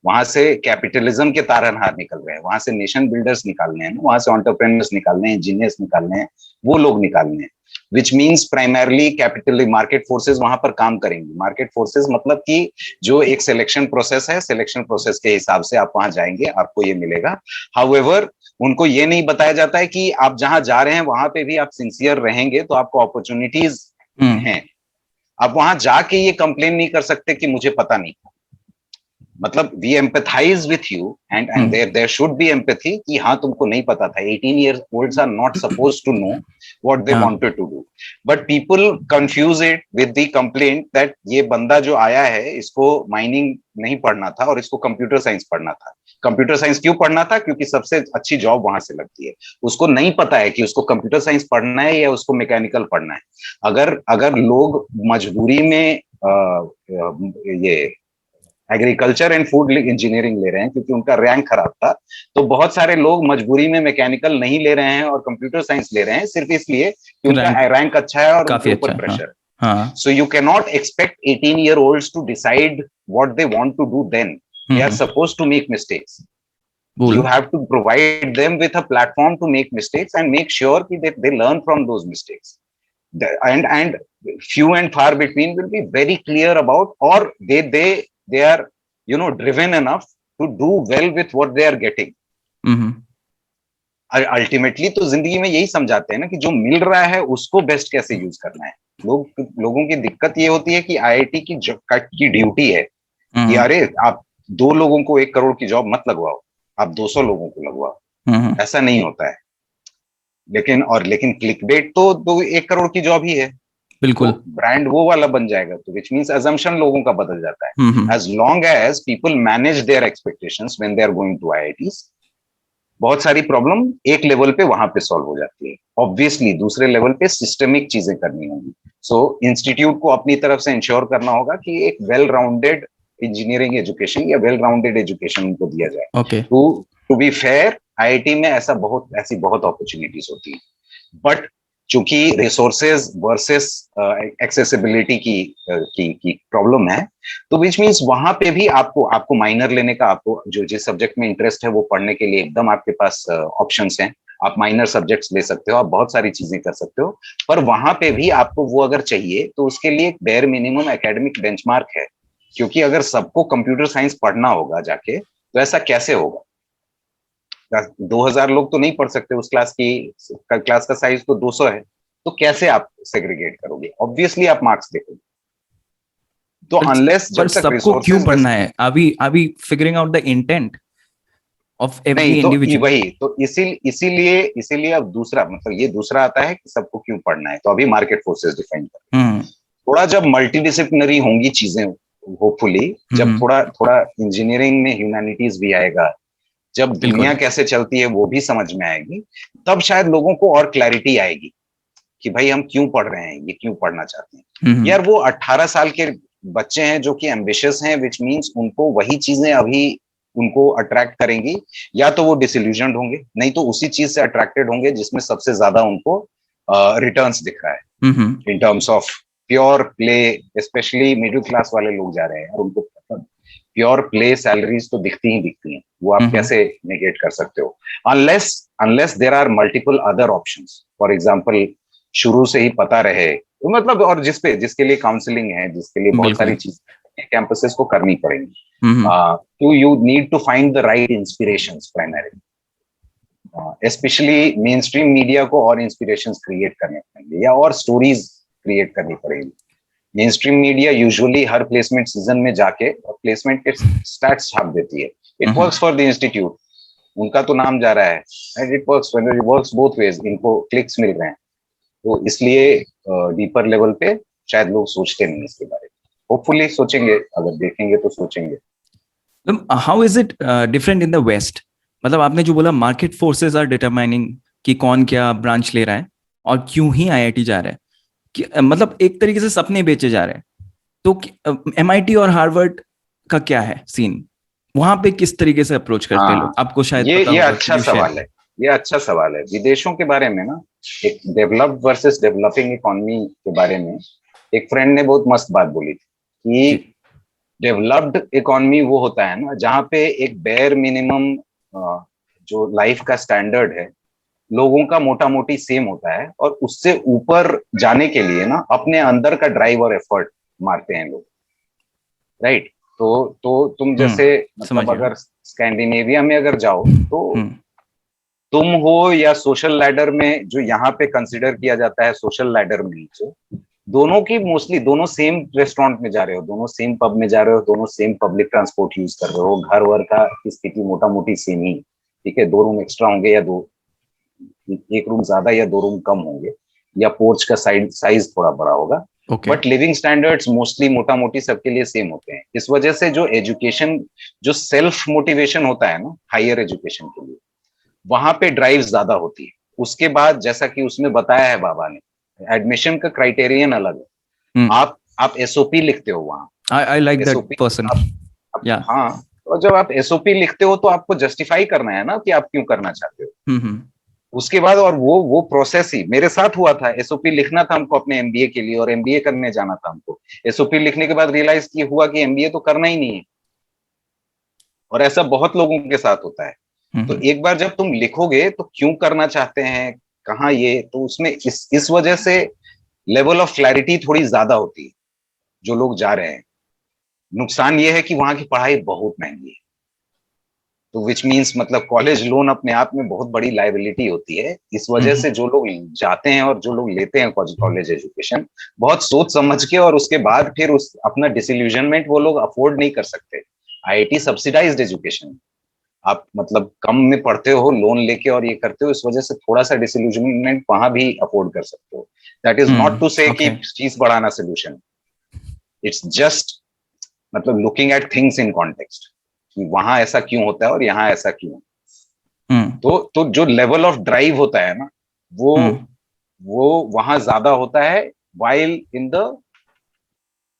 वहां से कैपिटलिज्म के तारनहार निकल रहे हैं, वहां से नेशन बिल्डर्स निकालने हैं, वहां से एंटरप्रेन्योर्स निकालने हैं, इंजीनियर्स निकालने हैं, वो लोग निकालने हैं। Which means primarily capital market forces वहां पर काम करेंगे। मार्केट फोर्सेस मतलब कि जो एक सिलेक्शन प्रोसेस है, सिलेक्शन प्रोसेस के हिसाब से आप वहां जाएंगे, आपको ये मिलेगा। हाउएवर उनको ये नहीं बताया जाता है कि आप जहां जा रहे हैं वहां पे भी आप सिंसियर रहेंगे तो आपको अपॉर्चुनिटीज हम्म। हैं। आप वहां जाके ये कंप्लेन नहीं कर सकते कि मुझे पता नहीं। मतलब we empathise with you, and hmm. There should be empathy कि हाँ तुमको नहीं पता था। 18 years olds are not suppose to know what they हाँ। Wanted to do, but people confuse it with the complaint that ये बंदा जो आया है इसको माइनिंग नहीं पढ़ना था और इसको कंप्यूटर साइंस पढ़ना था। कंप्यूटर साइंस क्यों पढ़ना था? क्योंकि सबसे अच्छी जॉब वहां से लगती है। उसको नहीं पता है कि उसको कंप्यूटर साइंस पढ़ना है या उसको मैकेनिकल पढ़ना है। अगर अगर लोग मजबूरी में ये एग्रीकल्चर एंड फूड इंजीनियरिंग ले रहे हैं क्योंकि उनका रैंक खराब था, तो बहुत सारे लोग मजबूरी में मैकेनिकल नहीं ले रहे हैं और कंप्यूटर साइंस ले रहे हैं सिर्फ इसलिए कि उनका रैंक रैंक अच्छा है और उनके काफी ऊपर अच्छा है। हाँ। प्रेशर है। हाँ। So you cannot expect 18-year-olds to decide what they want to do then. They are hmm. supposed to make mistakes. बोलो। You have to provide them with a platform to make mistakes and make sure that they learn from those mistakes. And few and far between will be very clear about, or they are driven enough to do well with what they are getting. Hmm. Ultimately तो जिंदगी में यही समझाते हैं ना कि जो मिल रहा है उसको बेस्ट कैसे यूज करना है। लोगों की दिक्कत ये होती है कि आईआईटी की ड्यूटी है कि हम्म। अरे आप 2 लोगों को 1 करोड़ की जॉब मत लगवाओ, आप 200 लोगों को लगवाओ। हम्म। ऐसा नहीं होता है। लेकिन क्लिकबेट तो 1 करोड़ की जॉब ही है, तो बिल्कुल। ब्रांड वो वाला बन जाएगा। तो विच मीन्स अजम्पशन लोगों का बदल जाता हम्म। है। As long as people manage their expectations when they are going to IITs, बहुत सारी प्रॉब्लम एक लेवल पे वहां पे सॉल्व हो जाती है। ऑब्वियसली दूसरे लेवल पे सिस्टमिक चीजें करनी होंगी। सो इंस्टीट्यूट को अपनी तरफ से इंश्योर करना होगा कि एक वेल राउंडेड इंजीनियरिंग एजुकेशन या वेल राउंडेड एजुकेशन उनको दिया जाए। Okay. To be fair, IIT में ऐसी बहुत अपॉर्चुनिटीज होती है, बट चूंकि रिसोर्सेज वर्सेस एक्सेसिबिलिटी की प्रॉब्लम है, तो विच मीन्स वहां पे भी आपको माइनर लेने का, आपको जो जिस सब्जेक्ट में इंटरेस्ट है वो पढ़ने के लिए एकदम आपके पास ऑप्शंस हैं। आप माइनर सब्जेक्ट्स ले सकते हो, आप बहुत सारी चीजें कर सकते हो, पर वहां पे भी आपको वो अगर चाहिए तो उसके लिए एक बेयर मिनिमम एकेडमिक बेंचमार्क है। क्योंकि अगर सबको कंप्यूटर साइंस पढ़ना होगा जाके, तो ऐसा कैसे होगा? 2,000 लोग तो नहीं पढ़ सकते, उस क्लास का साइज तो 200 है। तो कैसे आप सेग्रीगेट करोगे? ऑब्वियसली आप मार्क्स देखोगे। तो पर अनलेस पर जब तक सबको क्यों रिसोर्सेज पढ़ना है? अभी figuring out the intent of नहीं, एवरी तो इंडिविजुअल। वही तो इसीलिए अब दूसरा मतलब ये दूसरा आता है कि सबको क्यों पढ़ना है, तो अभी मार्केट फोर्सेस डिफाइन कर। हम्म। थोड़ा जब मल्टीडिसिप्लिनरी होंगी चीजें, होपफुली जब हम्म। थोड़ा थोड़ा इंजीनियरिंग में ह्यूमैनिटीज भी आएगा, जब दुनिया बिल्कुल। कैसे चलती है वो भी समझ में आएगी, तब शायद लोगों को और क्लैरिटी आएगी कि भाई हम क्यों पढ़ रहे हैं, ये क्यों पढ़ना चाहते हैं। हम्म। यार वो 18 साल के बच्चे हैं जो कि एम्बिशियस हैं, विच मीन्स उनको वही चीजें अभी उनको अट्रैक्ट करेंगी, या तो वो डिसइल्यूजनड होंगे, नहीं तो उसी चीज से अट्रैक्टेड होंगे जिसमें सबसे ज्यादा उनको रिटर्न्स दिख रहा है इन terms of pure play. Specially middle class वाले लोग जा रहे हैं और उनको प्योर प्ले सैलरीज तो दिखती ही दिखती हैं, वो आप कैसे नेगेट कर सकते हो, unless unless there are multiple other options. For example शुरू से ही पता रहे तो मतलब, और जिसके लिए काउंसलिंग है, जिसके लिए बहुत सारी चीजें कैंपसेस को करनी पड़ेंगी, तो you need to find the right inspirations primary, specially main stream media को और इंस्पिरेशंस क्रिएट करने पड़ेंगे या और स्टोरीज क्रिएट करनी पड़ेगी। मेन स्ट्रीम मीडिया यूजुअली हर प्लेसमेंट सीजन में जाके और प्लेसमेंट के स्टैट्स छाप देती है। It works for the institute, उनका तो नाम जा रहा है, and it works both ways, इनको क्लिक्स मिल रहे हैं, तो इसलिए डीपर लेवल पे शायद लोग सोचते नहीं इसके बारे में। होपफुली सोचेंगे, अगर देखेंगे तो सोचेंगे। How is it different in the west? मतलब आपने जो बोला मार्केट फोर्सेस आर डिटरमाइनिंग कि कौन क्या ब्रांच ले रहा है और क्यों ही आईआईटी जा रहा है, कि मतलब एक तरीके से सपने बेचे जा रहे हैं। तो एमआईटी और हार्वर्ड का क्या है सीन? वहां पे किस तरीके से अप्रोच करते हैं लोग? आपको शायद पता ये होगा। अच्छा सवाल है, ये अच्छा सवाल है। विदेशों के बारे में ना, एक डेवलप्ड वर्सेस डेवलपिंग इकोनॉमी के बारे में एक फ्रेंड ने बहुत मस्त बात बोली थी कि डेवलप्ड इकोनॉमी वो होता है ना जहाँ पे एक बेयर मिनिमम जो लाइफ का स्टैंडर्ड है लोगों का मोटा मोटी सेम होता है, और उससे ऊपर जाने के लिए ना अपने अंदर का ड्राइव और एफर्ट मारते हैं लोग, राइट। तो तुम जैसे मतलब अगर स्कैंडिनेविया में अगर जाओ तो तुम हो या सोशल लैडर में, जो यहाँ पे कंसिडर किया जाता है सोशल लैडर में नीचे, दोनों की मोस्टली दोनों सेम रेस्टोरेंट में जा रहे हो, दोनों सेम पब में जा रहे हो, दोनों सेम पब्लिक ट्रांसपोर्ट यूज कर रहे हो, घर वर का स्थिति मोटा मोटी सेम ही, ठीक है। 2 रूम एक्स्ट्रा होंगे या 1 रूम ज्यादा या 2 रूम कम होंगे, या पोर्च का साइज थोड़ा बड़ा होगा, बट लिविंग स्टैंडर्ड्स मोस्टली मोटा मोटी सबके लिए सेम होते हैं। इस वजह से जो एजुकेशन, जो सेल्फ मोटिवेशन होता है ना हायर एजुकेशन के लिए, वहां पे ड्राइव ज्यादा होती है। उसके बाद जैसा कि उसमें बताया है बाबा ने, एडमिशन का क्राइटेरियन अलग है। आप एसओपी लिखते हो वहां, आई लाइक दैट पर्सन। हाँ, और जब आप एसओपी लिखते हो तो आपको जस्टिफाई करना है ना कि आप क्यों करना चाहते हो। उसके बाद और वो प्रोसेस ही मेरे साथ हुआ था। एसओपी लिखना था हमको अपने एमबीए के लिए, और एमबीए करने जाना था हमको। एसओपी लिखने के बाद रियलाइज हुआ कि एमबीए तो करना ही नहीं है, और ऐसा बहुत लोगों के साथ होता है। तो एक बार जब तुम लिखोगे तो क्यों करना चाहते हैं, कहाँ, ये तो उसमें इस वजह से लेवल ऑफ क्लैरिटी थोड़ी ज्यादा होती है जो लोग जा रहे हैं। नुकसान ये है कि वहां की पढ़ाई बहुत महंगी है, तो विच मीन्स मतलब कॉलेज लोन अपने आप में बहुत बड़ी लाइबिलिटी होती है। इस वजह से जो लोग जाते हैं और जो लोग लेते हैं कॉलेज एजुकेशन, बहुत सोच समझ के, और उसके बाद फिर उस अपना डिसइल्यूजनमेंट वो लोग अफोर्ड नहीं कर सकते। आईआईटी सब्सिडाइज्ड एजुकेशन, आप मतलब कम में पढ़ते हो, लोन लेके और ये करते हो, इस वजह से थोड़ा सा डिसइल्यूजनमेंट वहां भी अफोर्ड कर सकते हो। दैट इज नॉट टू से कि फीस बढ़ाना सोल्यूशन, इट्स जस्ट मतलब looking at things in context कि वहां ऐसा क्यों होता है और यहाँ ऐसा क्यों। तो जो लेवल ऑफ ड्राइव होता है ना, वो वहां ज्यादा होता है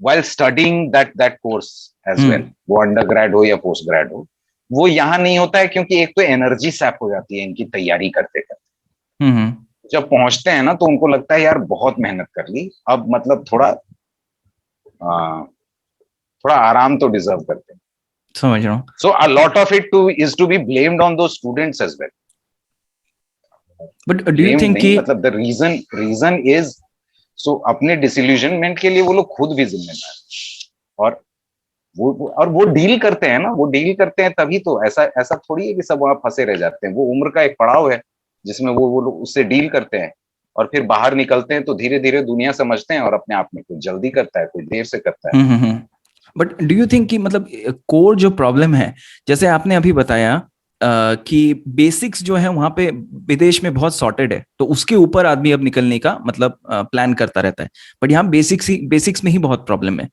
while studying that course as well, वो अंडरग्रेड हो या पोस्ट ग्रेड हो, वो यहाँ नहीं होता है, क्योंकि एक तो एनर्जी सैप हो जाती है इनकी तैयारी करते करते। जब पहुंचते हैं ना तो उनको लगता है यार बहुत मेहनत कर ली, अब मतलब थोड़ा आराम तो डिजर्व करते हैं। समझ रहा हूँ। So a lot of it is to be blamed on those students as well. But do you think कि मतलब the reason is, so अपने disillusionment के लिए वो लोग खुद भी जिम्मेदार, और वो डील करते हैं ना, वो डील करते हैं तभी तो। ऐसा थोड़ी है कि सब वहां फंसे रह जाते हैं। वो उम्र का एक पड़ाव है जिसमें वो लोग उससे डील करते हैं, और फिर बाहर निकलते हैं तो धीरे धीरे दुनिया समझते हैं, और अपने आप में कोई जल्दी करता है, कोई देर से करता है। बट डू यू थिंक कि मतलब कोर जो प्रॉब्लम है, जैसे आपने अभी बताया कि बेसिक्स जो है वहां पे विदेश में बहुत सॉर्टेड है, तो उसके ऊपर आदमी अब निकलने का मतलब प्लान करता रहता है, बट यहाँ बेसिक्स में ही बहुत प्रॉब्लम है।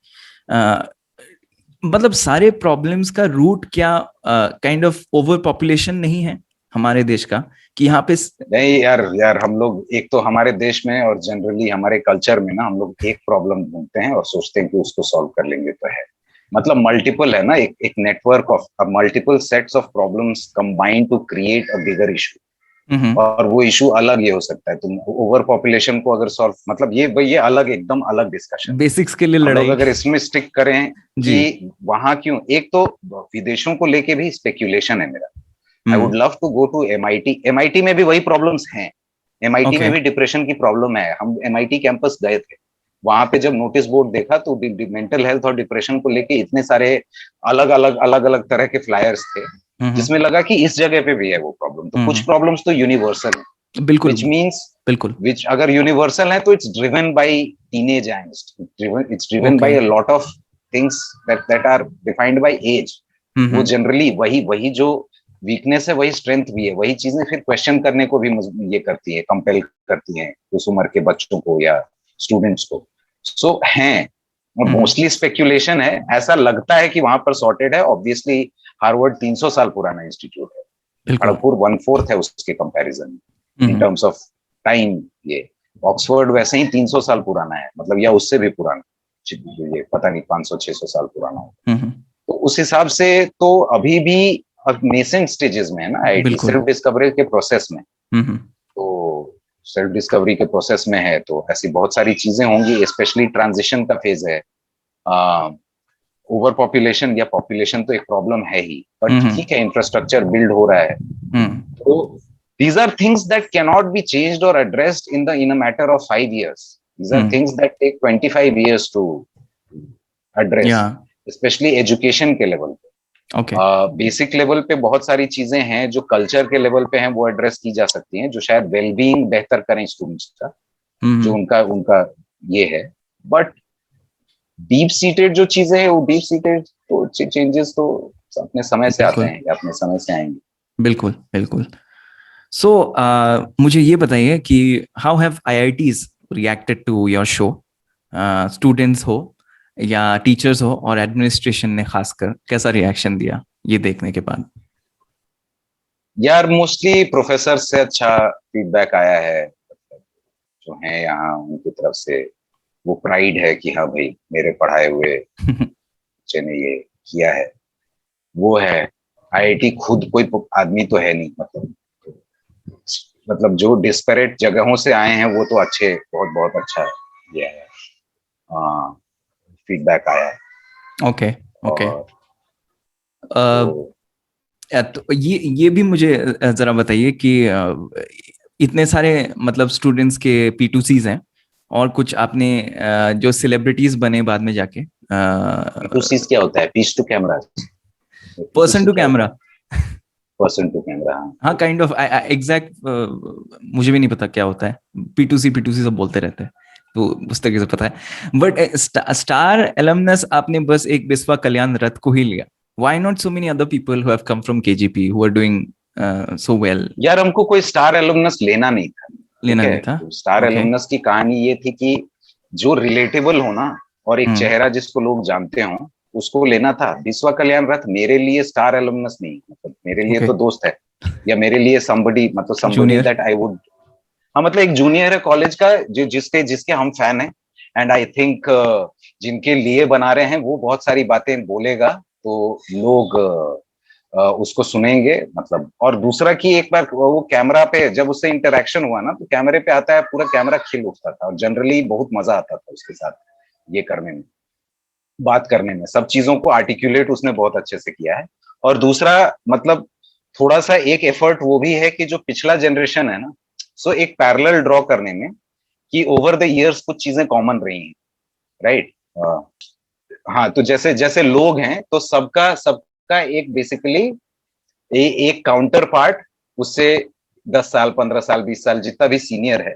मतलब सारे प्रॉब्लम्स का रूट क्या काइंड ऑफ ओवर पॉपुलेशन नहीं है हमारे देश का, कि यहाँ पे नहीं यार, यार हम लोग एक तो हमारे देश में और जनरली हमारे कल्चर में ना, हम लोग एक प्रॉब्लम ढूंढते हैं और सोचते हैं कि उसको सॉल्व कर लेंगे तो है, मतलब मल्टीपल है ना, एक एक network of multiple sets of problems combine to create a bigger issue. Hmm, और वो इशू अलग ये हो सकता है, तुम ओवर पॉपुलेशन को अगर सॉल्व, मतलब ये अलग, एकदम अलग डिस्कशन। बेसिक्स के लिए हम लोग लड़ाई। अगर इसमें स्टिक करें जी। कि वहां क्यों, एक तो विदेशों को लेके भी स्पेक्यूलेशन है मेरा। I would hmm. Love to go to MIT. MIT में भी वही प्रॉब्लम्स हैं, एमआईटी ओके। में भी डिप्रेशन की प्रॉब्लम है। हम एमआईटी कैंपस गए थे, वहां पे जब नोटिस बोर्ड देखा तो मेंटल हेल्थ और डिप्रेशन को लेके इतने सारे अलग अलग तरह के फ्लायर्स थे, हम्म। जिसमें लगा कि इस जगह पे भी है वो प्रॉब्लम। तो कुछ हम्म। प्रॉब्लम्स तो यूनिवर्सल है, बिल्कुल। विच मीन्स, बिल्कुल। विच अगर यूनिवर्सल है तो it's driven by teenage angst, it's driven okay. By a lot of things that are defined by age. वो हम्म। जनरली वही वही जो वीकनेस है वही स्ट्रेंथ भी है, वही चीजें फिर क्वेश्चन करने को भी ये करती है, कंपेल करती हैं उस उम्र के बच्चों को या स्टूडेंट्स को। सो हैं, और हम्म। मोस्टली स्पेक्यूलेशन है। ऐसा लगता है कि वहां पर सॉर्टेड है, ऑब्वियसली हार्वर्ड 300 साल पुराना इंस्टीट्यूट है, बिल्कुल। खड़गपुर 1/4 है उसके comparison in hmm. Terms of time. ये ऑक्सफोर्ड वैसे ही 300 साल पुराना है, मतलब या उससे भी पुराना, ये पता नहीं 500-600 साल पुराना हो। हम्म। तो उस हिसाब से तो अभी भी नेसेंट स्टेजेस में है ना आईआईटी, बिल्कुल। सेल्फ डिस्कवरी के प्रोसेस में। हम्म। तो सेल्फ डिस्कवरी के प्रोसेस में है, तो ऐसी बहुत सारी चीजें होंगी, स्पेशली ट्रांजिशन का फेज है। ओवर पॉपुलेशन या पॉपुलेशन तो एक प्रॉब्लम है ही, बट हम्म। ठीक है, इंफ्रास्ट्रक्चर बिल्ड हो रहा है। हम्म। तो these are things that cannot be changed or addressed in a matter of 5 years. These are hmm. things that take 25 years to address, या। especially education के लेवल पे। ओके। बेसिक लेवल पे बहुत सारी चीजें हैं जो कल्चर के लेवल पे हैं, वो एड्रेस की जा सकती हैं, जो शायद वेलबींग बेहतर करें स्टूडेंट्स का, जो हम्म। उनका उनका ये है। बट डीप सीटेड जो चीजें हैं, वो डीप सीटेड तो चेंजेस तो अपने समय से आते बिल्कुल। हैं या अपने समय से आएंगे। बिल्कुल। बिल्कुल। सो मुझे ये बताइए कि how have IITs reacted to your show? Students हो या टीचर्स हो और एडमिनिस्ट्रेशन ने खासकर कैसा रिएक्शन दिया ये देखने के बाद? यार मोस्टली प्रोफेसर से अच्छा फीडबैक आया है, जो है यहाँ उनकी तरफ से। वो प्राइड है कि हाँ भाई, मेरे पढ़ाए हुए बच्चे ने ये किया है, वो है। आईआईटी खुद कोई आदमी तो है नहीं, मतलब जो डिस्पैरेट जगहों से आए हैं वो तो अच्छे, बहुत बहुत अच्छा ये है, फीडबैक आया है। ओके। ओके। और तो तो ये भी मुझे जरा बताइए कि इतने सारे मतलब स्टूडेंट्स के P2Cs हैं और कुछ आपने जो सेलिब्रिटीज बने बाद में जाके P2C क्या होता है? Piece to camera, person P2C to क्या होता कैमरा। है? पर्सन टू कैमरा, हाँ, हाँ। काइंड ऑफ एग्जैक्ट मुझे भी नहीं पता क्या होता है। P2C सब बोलते रहते हैं, तो उस तरीके से पता है। बट स्टार एलमनस आपने बस एक बिस्वा कल्याण रथ को ही लिया। Why not so many other people who have come from KGP who are doing so well? यार हमको कोई स्टार एलुमनस लेना नहीं था, ठीक लेना है। नहीं था। तो स्टार ओके। एलुमनस की कहानी ये थी कि जो रिलेटेबल हो ना, और एक हम्म। चेहरा जिसको लोग जानते हो, उसको लेना था। विश्वा कल्याण रथ मेरे लिए स्टार एलुमनस नहीं, मतलब मेरे लिए ओके। तो दोस्त है, या मेरे लिए somebody, मतलब somebody junior. that I would, हाँ मतलब एक जूनियर है कॉलेज का, जो जिसके जिसके हम फैन हैं। एंड आई थिंक जिनके लिए बना रहे हैं वो बहुत सारी बातें बोलेगा, तो लोग उसको सुनेंगे, मतलब। और दूसरा कि एक बार वो कैमरा पे जब उससे इंटरेक्शन हुआ ना, तो कैमरे पे आता है, पूरा कैमरा खिल उठता था, और जनरली बहुत मजा आता था उसके साथ ये करने में, बात करने में, सब चीजों को आर्टिकुलेट उसने बहुत अच्छे से किया है। और दूसरा, मतलब थोड़ा सा एक एफर्ट वो भी है कि जो पिछला जनरेशन है ना, सो एक पैरेलल ड्रॉ करने में, कि ओवर द इयर्स कुछ चीजें कॉमन रही हैं, राइट। हाँ, तो जैसे जैसे लोग हैं तो सबका सबका एक बेसिकली एक काउंटर पार्ट उससे 10 साल, 15 साल, 20 साल जितना भी सीनियर है,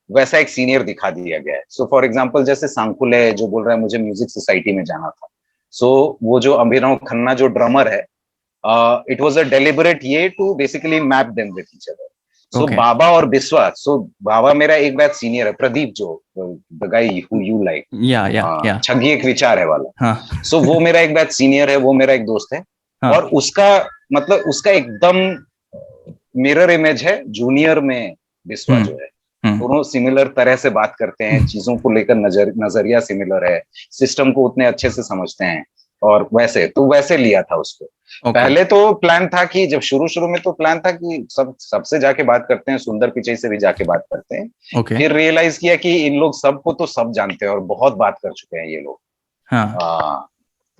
वैसा एक सीनियर दिखा दिया गया है। सो फॉर एग्जाम्पल जैसे सांकुल है जो बोल रहा है मुझे म्यूजिक सोसाइटी में जाना था, सो वो जो अभिनव खन्ना जो ड्रमर है, इट वाज अ डेलिबरेट ये to basically map them with each other. So okay. Baba और बिस्वा, सो बाबा मेरा एक बैच सीनियर है, प्रदीप जो the guy who you like, या। छगी एक विचार है वाला। हाँ। सो वो मेरा एक बैच सीनियर है, वो मेरा एक दोस्त है। हाँ। और उसका मतलब उसका एकदम मिरर इमेज है जूनियर में बिस्वा जो है, दोनों सिमिलर तरह से बात करते हैं, चीजों को लेकर नजरिया सिमिलर है, सिस्टम को उतने अच्छे से समझते हैं, और वैसे लिया था उसको। पहले तो प्लान था कि जब शुरू शुरू में तो प्लान था कि सबसे जाके बात करते हैं, सुंदर पिचई से भी जाके बात करते हैं। फिर रियलाइज किया कि इन लोग सबको तो सब जानते हैं और बहुत बात कर चुके हैं ये लोग। हाँ।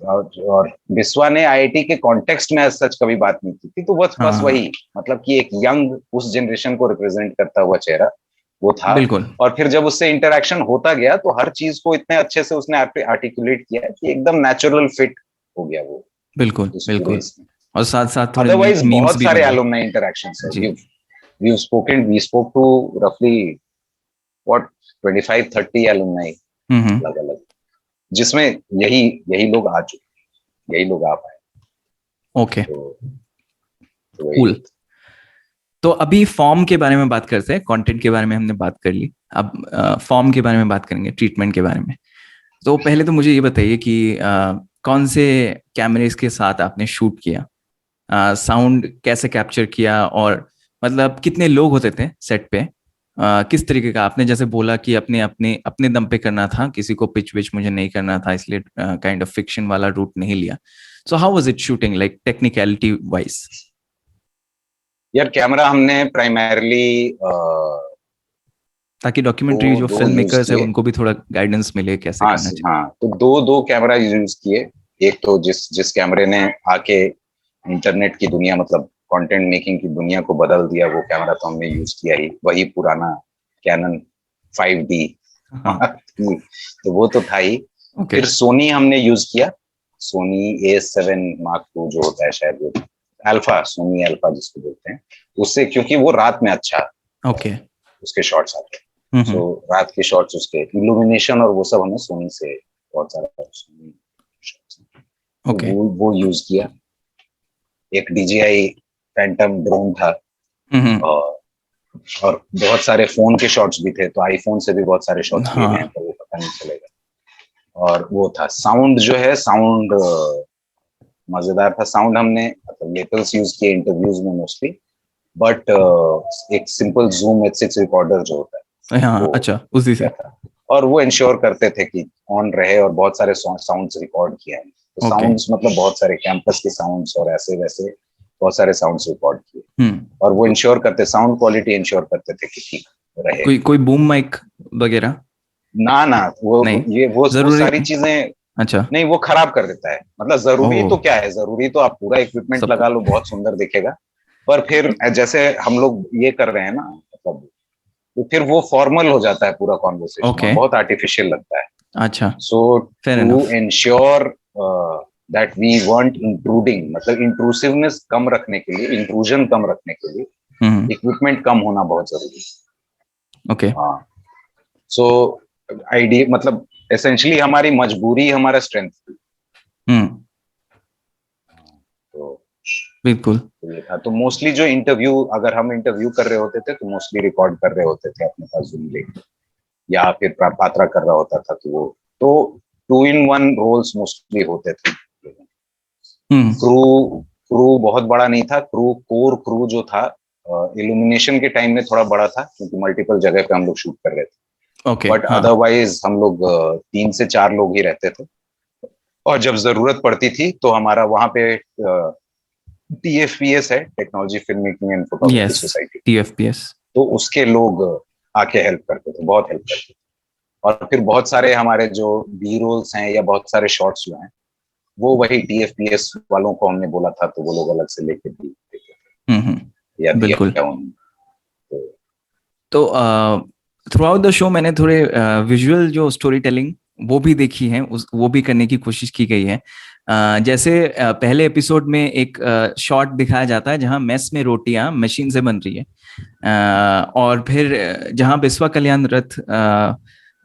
और बिस्वा ने आईआईटी के कॉन्टेक्स्ट में सच कभी बात नहीं की थी, तो बस वही, मतलब कि एक यंग उस जनरेशन को रिप्रेजेंट करता हुआ चेहरा वो था। और फिर जब उससे इंटरेक्शन होता गया तो हर चीज को इतने अच्छे से उसने आर्टिकुलेट किया कि एकदम नेचुरल फिट हो गया वो। बिल्कुल। और साथ साथ अदरवाइज बहुत सारे एलुमनाई इंटरेक्शंस है। we spoke to roughly what 25-30 alumni अलग अलग, जिसमें यही लोग आ चुके, यही लोग आ पाए। Okay, cool. तो अभी फॉर्म के बारे में बात करते हैं, कंटेंट के बारे में हमने बात कर ली, अब फॉर्म के बारे में बात करेंगे, ट्रीटमेंट के बारे में। तो पहले तो मुझे ये बताइए कि कौन से कैमरेज के साथ आपने शूट किया, साउंड कैसे कैप्चर किया, और मतलब कितने लोग होते थे सेट पे, किस तरीके का, आपने जैसे बोला कि अपने अपने अपने दम पे करना था, किसी को पिच विच मुझे नहीं करना था, इसलिए काइंड ऑफ फिक्शन वाला रूट नहीं लिया। So how was it shooting like technicality wise? यार कैमरा हमने प्राइमरली ताकि डॉक्यूमेंट्री जो फिल्म मेकर्स है उनको भी थोड़ा गाइडेंस मिले कैसे करना चाहिए। हाँ, तो दो कैमरा यूज किए। एक तो जिस कैमरे ने आके इंटरनेट की दुनिया, मतलब कंटेंट मेकिंग की दुनिया को बदल दिया, वो कैमरा तो हमने यूज किया ही, वही पुराना कैनन 5D। तो वो तो था ही। फिर सोनी हमने यूज किया, सोनी A7 Mark II जो होता है, शायद वो अल्फा, सोनी अल्फा जिसको बोलते हैं, उससे, क्योंकि वो रात में अच्छा उसके शॉट्स आते हैं। सो रात के शॉट्स, उसके इल्यूमिनेशन और वो सब हमें सोनी से बहुत सारा वो यूज किया। एक DJI फैंटम ड्रोन था, और बहुत सारे फोन के शॉट्स भी थे, तो आईफोन से भी बहुत सारे शॉट्स लिए गए, पर वो पता नहीं चलेगा। और वो था साउंड, जो है साउंड मजेदार था। साउंड हमने लेटल्स यूज किए इंटरव्यूज में मोस्टली, बट एक सिंपल जूम H6 रिकॉर्डर जो होता है, अच्छा, उसी से था, और वो इंश्योर करते थे कि ऑन रहे, और बहुत सारे साउंड्स रिकॉर्ड किए हैं। तो साउंड्स मतलब बहुत सारे कैंपस के साउंड्स और ऐसे वैसे बहुत सारे साउंड्स रिकॉर्ड किए, और वो इंश्योर करते, साउंड क्वालिटी इंश्योर करते थे कि ठीक रहे। कोई बूम माइक वगैरह? ना वो नहीं, वो सारी चीजें अच्छा नहीं, वो खराब कर देता है। मतलब जरूरी तो क्या है, जरूरी तो आप पूरा इक्विपमेंट लगा लो, बहुत सुंदर दिखेगा, पर फिर जैसे हम लोग ये कर रहे हैं ना, मतलब तो फिर वो फॉर्मल हो जाता है पूरा कॉन्वर्सेशन, बहुत आर्टिफिशियल लगता है। अच्छा, so to ensure that we want intruding, मतलब इंट्रूसिवनेस कम रखने के लिए, इंट्रूजन कम रखने के लिए इक्विपमेंट कम होना बहुत जरूरी है। ओके, हाँ, सो आइडिया, मतलब एसेंशियली हमारी मजबूरी हमारा स्ट्रेंथ थी। तो बिल्कुल था। तो मोस्टली जो इंटरव्यू, अगर हम इंटरव्यू कर रहे होते थे तो मोस्टली रिकॉर्ड कर रहे होते थे अपने पास जूम लेके, या फिर पात्रा कर रहा होता था, तो वो तो 2-in-1 रोल्स मोस्टली होते थे। क्रू बहुत बड़ा नहीं था, कोर क्रू जो था, इल्यूमिनेशन के टाइम में थोड़ा बड़ा था, क्योंकि मल्टीपल जगह पे हम लोग शूट कर रहे थे। बट अदरवाइज हम लोग 3 से 4 लोग ही रहते थे, और जब जरूरत पड़ती थी तो हमारा वहां पे TFPS है, technology film making and photography society, TFPS, तो उसके लोग आके हेल्प करते थे, बहुत हेल्प करते थे। और फिर बहुत सारे हमारे जो बी रोल्स हैं या बहुत सारे शॉट्स जो हैं, वो वही TFPS वालों को हमने बोला था, तो वो लोग अलग से लेके भी देते थे, या बिल्कुल। तो थ्रू आउट द शो मैंने थोड़े विजुअल जो स्टोरी टेलिंग वो भी देखी है, वो भी करने की कोशिश की गई है। जैसे पहले एपिसोड में एक शॉट दिखाया जाता है जहां मेस में रोटियां मशीन से बन रही है, और फिर जहां बिस्वा कल्याण रथ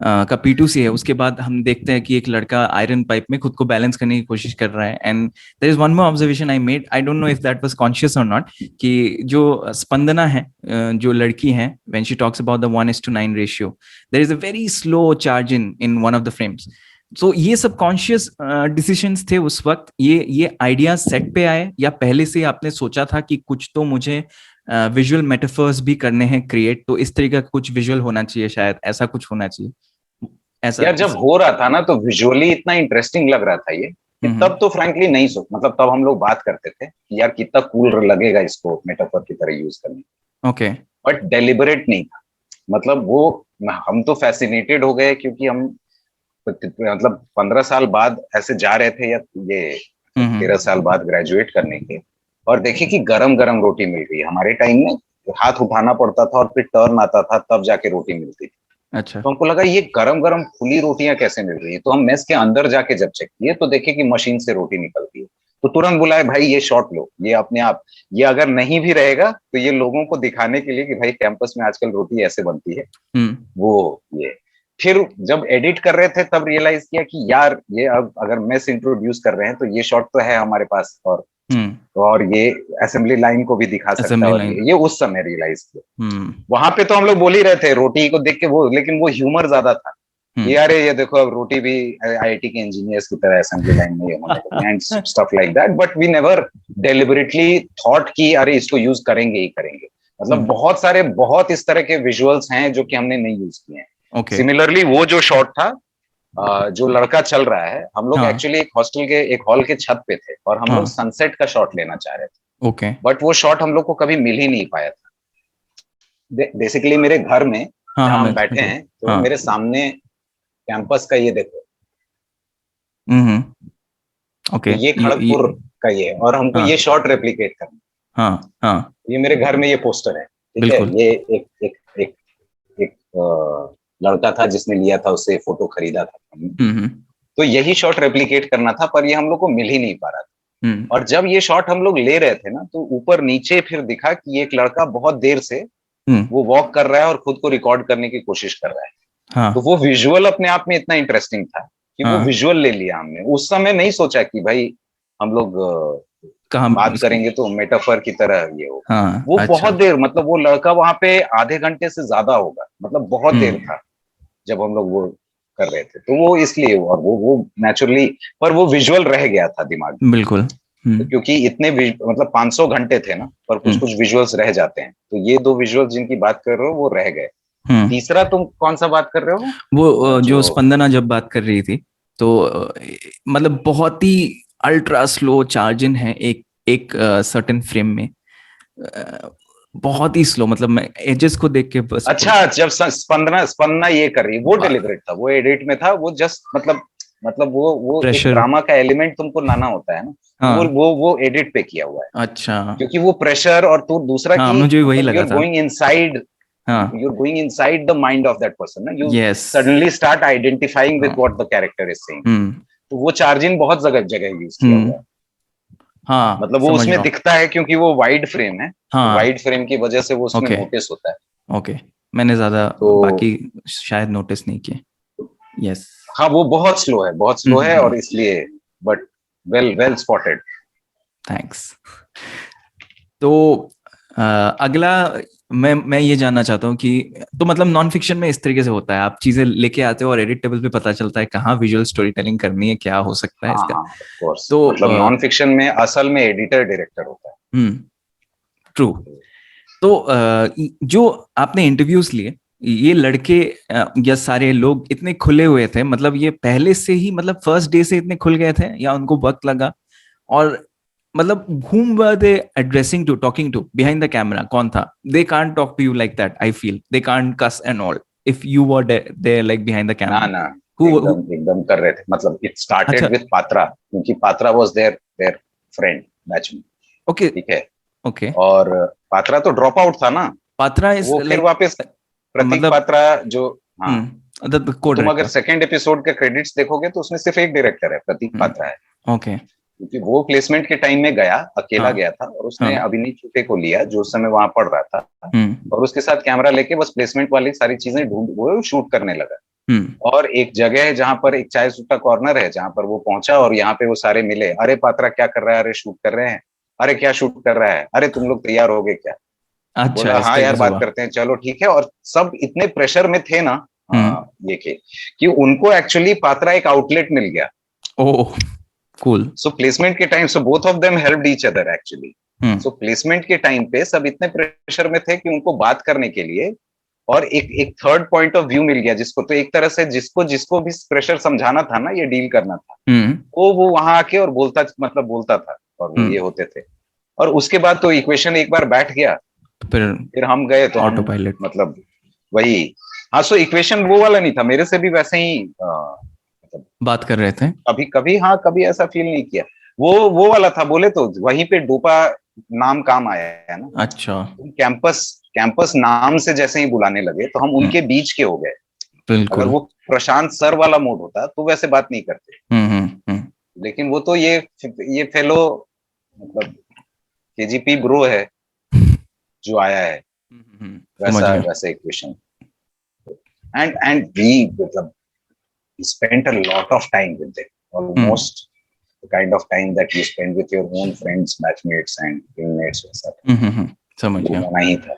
का P2C है, उसके बाद हम देखते हैं कि एक लड़का आयरन पाइप में खुद को बैलेंस करने की कोशिश कर रहा है। And there is one more observation I made, I don't know if that was conscious और नॉट, कि जो स्पंदना है, जो लड़की है, when she talks about the 1:9 ratio, there is a very slow charge in one of the frames. तो ये सब कॉन्शियस डिसीजंस थे उस वक्त, ये आइडिया सेट पे आए, या पहले से आपने सोचा था कि कुछ तो मुझे विजुअल मेटाफर्स भी करने हैं क्रिएट, तो इस तरीके का कुछ विजुअल होना चाहिए, शायद ऐसा कुछ होना चाहिए ऐसा यार जब हो रहा था ना तो विजुअली इतना इंटरेस्टिंग लग रहा था ये कि तब तो फ्रैंकली नहीं सोच, मतलब तब हम लोग बात करते थे कि यार कितना कूल लगेगा इसको मेटाफर की तरह यूज करने, ओके। बट डेलिबरेट नहीं था। मतलब वो हम तो फैसिनेटेड हो गए क्योंकि हम मतलब 15 साल बाद ऐसे जा रहे थे, या ये 13 साल बाद ग्रेजुएट करने के, और देखिए कि गरम गरम रोटी मिल रही है। हमारे टाइम में हाथ उठाना पड़ता था और फिर टर्न आता था तब जाके रोटी मिलती थी। अच्छा। तो हमको लगा ये गरम गरम फुली रोटियां कैसे मिल रही है, तो हम मेस के अंदर जाके जब चेक किए तो देखे कि मशीन से रोटी निकलती है। तो तुरंत बुलाए, भाई ये शॉट लो, ये अपने आप, ये अगर नहीं भी रहेगा तो ये लोगों को दिखाने के लिए कि भाई कैंपस में आजकल रोटी ऐसे बनती है। वो ये फिर जब एडिट कर रहे थे तब रियलाइज किया कि यार ये अब अगर मेस इंट्रोड्यूस कर रहे हैं तो ये शॉट तो है हमारे पास, और ये असेंबली लाइन को भी दिखा सकता है, असेंबली और लाइन। ये उस समय रियलाइज किया। वहां पे तो हम लोग बोल ही रहे थे रोटी को देख के वो, लेकिन वो ह्यूमर ज्यादा था कि यार ये देखो अब रोटी भी आईआईटी के इंजीनियर्स की तरह असेंबली लाइन में होने लगी and stuff like that, but we never deliberately thought कि अरे इसको यूज करेंगे ही करेंगे। मतलब बहुत सारे बहुत इस तरह के विजुअल्स हैं जो कि हमने नहीं यूज किए हैं। सिमिलरली वो जो शॉट था, जो लड़का चल रहा है, हम लोग एक्चुअली एक हॉस्टल के एक हॉल के छत पे थे और हम लोग सनसेट का शॉट लेना चाह रहे थे। ओके। बट वो शॉट हम लोग को कभी मिल ही नहीं पाया था। बेसिकली मेरे घर में जहां हम बैठे हैं तो मेरे सामने कैंपस का ये देखो, ओके। तो ये खड़गपुर का ये, और हमको ये शॉट रेप्लिकेट करना। ये मेरे घर में ये पोस्टर है, ठीक है। ये एक एक एक एक लड़का था जिसने लिया था, उससे फोटो खरीदा था। तो यही शॉट रेप्लिकेट करना था, पर ये हम लोग को मिल ही नहीं पा रहा था। और जब ये शॉट हम लोग ले रहे थे ना तो ऊपर नीचे फिर दिखा कि एक लड़का बहुत देर से वो वॉक कर रहा है और खुद को रिकॉर्ड करने की कोशिश कर रहा है। तो वो विजुअल अपने आप में इतना इंटरेस्टिंग था कि वो विजुअल ले लिया हमने। उस समय नहीं सोचा कि भाई हम लोग बात करेंगे तो मेटाफर की तरह ये हो। वो बहुत देर, मतलब वो लड़का वहां पे आधे घंटे से ज्यादा होगा, मतलब बहुत देर था जब हम लोग वो कर रहे थे। तो वो इसलिए, और वो नेचुरली, पर वो विजुअल रह गया था दिमाग में। बिल्कुल। तो क्योंकि इतने मतलब 500 घंटे थे ना, पर कुछ कुछ विजुअल्स रह जाते हैं। तो ये दो विजुअल्स जिनकी बात कर रहे हो वो रह गए। तीसरा तुम कौन सा बात कर रहे हो? वो जो स्पंदना जब बात कर रही थी, तो मतलब बहुत ही अल्ट्रा स्लो चार्ज इन है एक एक सर्टेन फ्रेम में, बहुत ही स्लो, मतलब मैं एजेस को देख के बस। अच्छा, जब स्पंदना स्पंदना ये कर रही, वो डेलिबरेट था, वो एडिट में था, वो जस्ट मतलब वो एक ड्रामा का एलिमेंट तुमको लाना होता है ना। वो एडिट पे किया हुआ है। अच्छा। क्योंकि वो प्रेशर, और तो दूसरा की मुझे वही मतलब लगा था। you're going inside the mind of that person ना, you Yes. suddenly start identifying with what the character is saying। तो वो चार्जिंग बहुत जगह जगह यूज किया हुआ है। मतलब वो उसमें दिखता है क्योंकि वो वाइड फ्रेम है। वाइड फ्रेम की वजह से वो उसमें नोटिस होता है। ओके। मैंने ज्यादा बाकी शायद नोटिस नहीं किए। यस। हाँ, वो बहुत स्लो है, बहुत स्लो है, और इसलिए, बट वेल स्पॉटेड। थैंक्स। तो अगला मैं ये जानना चाहता हूँ कि तो मतलब नॉन फिक्शन में इस तरीके से होता है, आप चीजें लेके आते हो और एडिट टेबल पे पता चलता है कहाँ विजुअल स्टोरी टेलिंग करनी है, क्या हो सकता है इसका। हाँ, ऑफ कोर्स। तो मतलब नॉन फिक्शन में असल में एडिटर डायरेक्टर होता है। ट्रू। तो जो आपने इंटरव्यूज लिए, ये लड़के या सारे लोग इतने खुले हुए थे, मतलब ये पहले से ही, मतलब फर्स्ट डे से इतने खुल गए थे या उनको वक्त लगा? और मतलब whom were they addressing to, talking to behind the camera? कौन था? They can't talk to you like that, I feel they can't cuss and all if you were there like behind the camera. ना एकदम कर रहे थे। मतलब it started with Patra, क्योंकि Patra was there friend batch में। ओके। ठीक है। ओके। और पात्रा तो ड्रॉप आउट था ना। पात्रा इज वो फिर वापस प्रतीक मतलब पात्रा जो, हाँ, को तुम अगर सेकंड एपिसोड के क्रेडिट्स देखोगे तो उसमें सिर्फ एक डायरेक्टर है, प्रतीक पात्रा है। ओके। क्योंकि वो प्लेसमेंट के टाइम में गया, अकेला गया था, और उसने अभिनीत चुटे को लिया जो उस समय वहां पढ़ रहा था, और उसके साथ कैमरा लेके बस प्लेसमेंट वाली सारी चीजें ढूंढ वो शूट करने लगा। और एक जगह है जहां पर एक चाय सुट्टा कॉर्नर है, जहां पर वो पहुंचा और यहाँ पे वो सारे मिले। अरे पात्रा क्या कर रहा है? अरे शूट कर रहे हैं। अरे क्या शूट कर रहा है? अरे तुम लोग तैयार हो गए क्या? अच्छा, बोला हाँ यार बात करते हैं, चलो ठीक है। और सब इतने प्रेशर में थे ना, ये कि उनको एक्चुअली पात्रा एक आउटलेट मिल गया। ओह कूल। सो प्लेसमेंट के time, so both of them helped each other actually. So placement के टाइम पे सब इतने प्रेशर में थे कि उनको बात करने के लिए और एक एक थर्ड पॉइंट ऑफ व्यू मिल गया जिसको, तो एक तरह से जिसको जिसको भी प्रेशर समझाना था ना, ये डील करना था, वो वहां आके और बोलता था और वो ये होते थे। और उसके बाद तो इक्वेशन एक बार बैठ गया, फिर हम गए तो ऑटो हम पायलट मतलब वही। हाँ, सो इक्वेशन वो वाला नहीं था, मेरे से भी वैसे ही बात कर रहे थे। कभी कभी, हाँ कभी ऐसा फील नहीं किया। वो वाला था, बोले तो वहीं पे डोपा नाम काम आया है ना। अच्छा, कैंपस कैंपस नाम से जैसे ही बुलाने लगे तो हम उनके बीच के हो गए। अगर बिल्कुल। वो प्रशांत सर वाला मोड होता तो वैसे बात नहीं करते, लेकिन वो तो ये फेलो मतलब केजीपी ब्रो है जो आया है, समझ वैसा गया। वैसा इक्वेशन। एंड वी मतलब spent a lot of time with them, almost the kind of time that you spend with your own friends, batchmates and teammates वैसा समझ वो गया। होना ही था।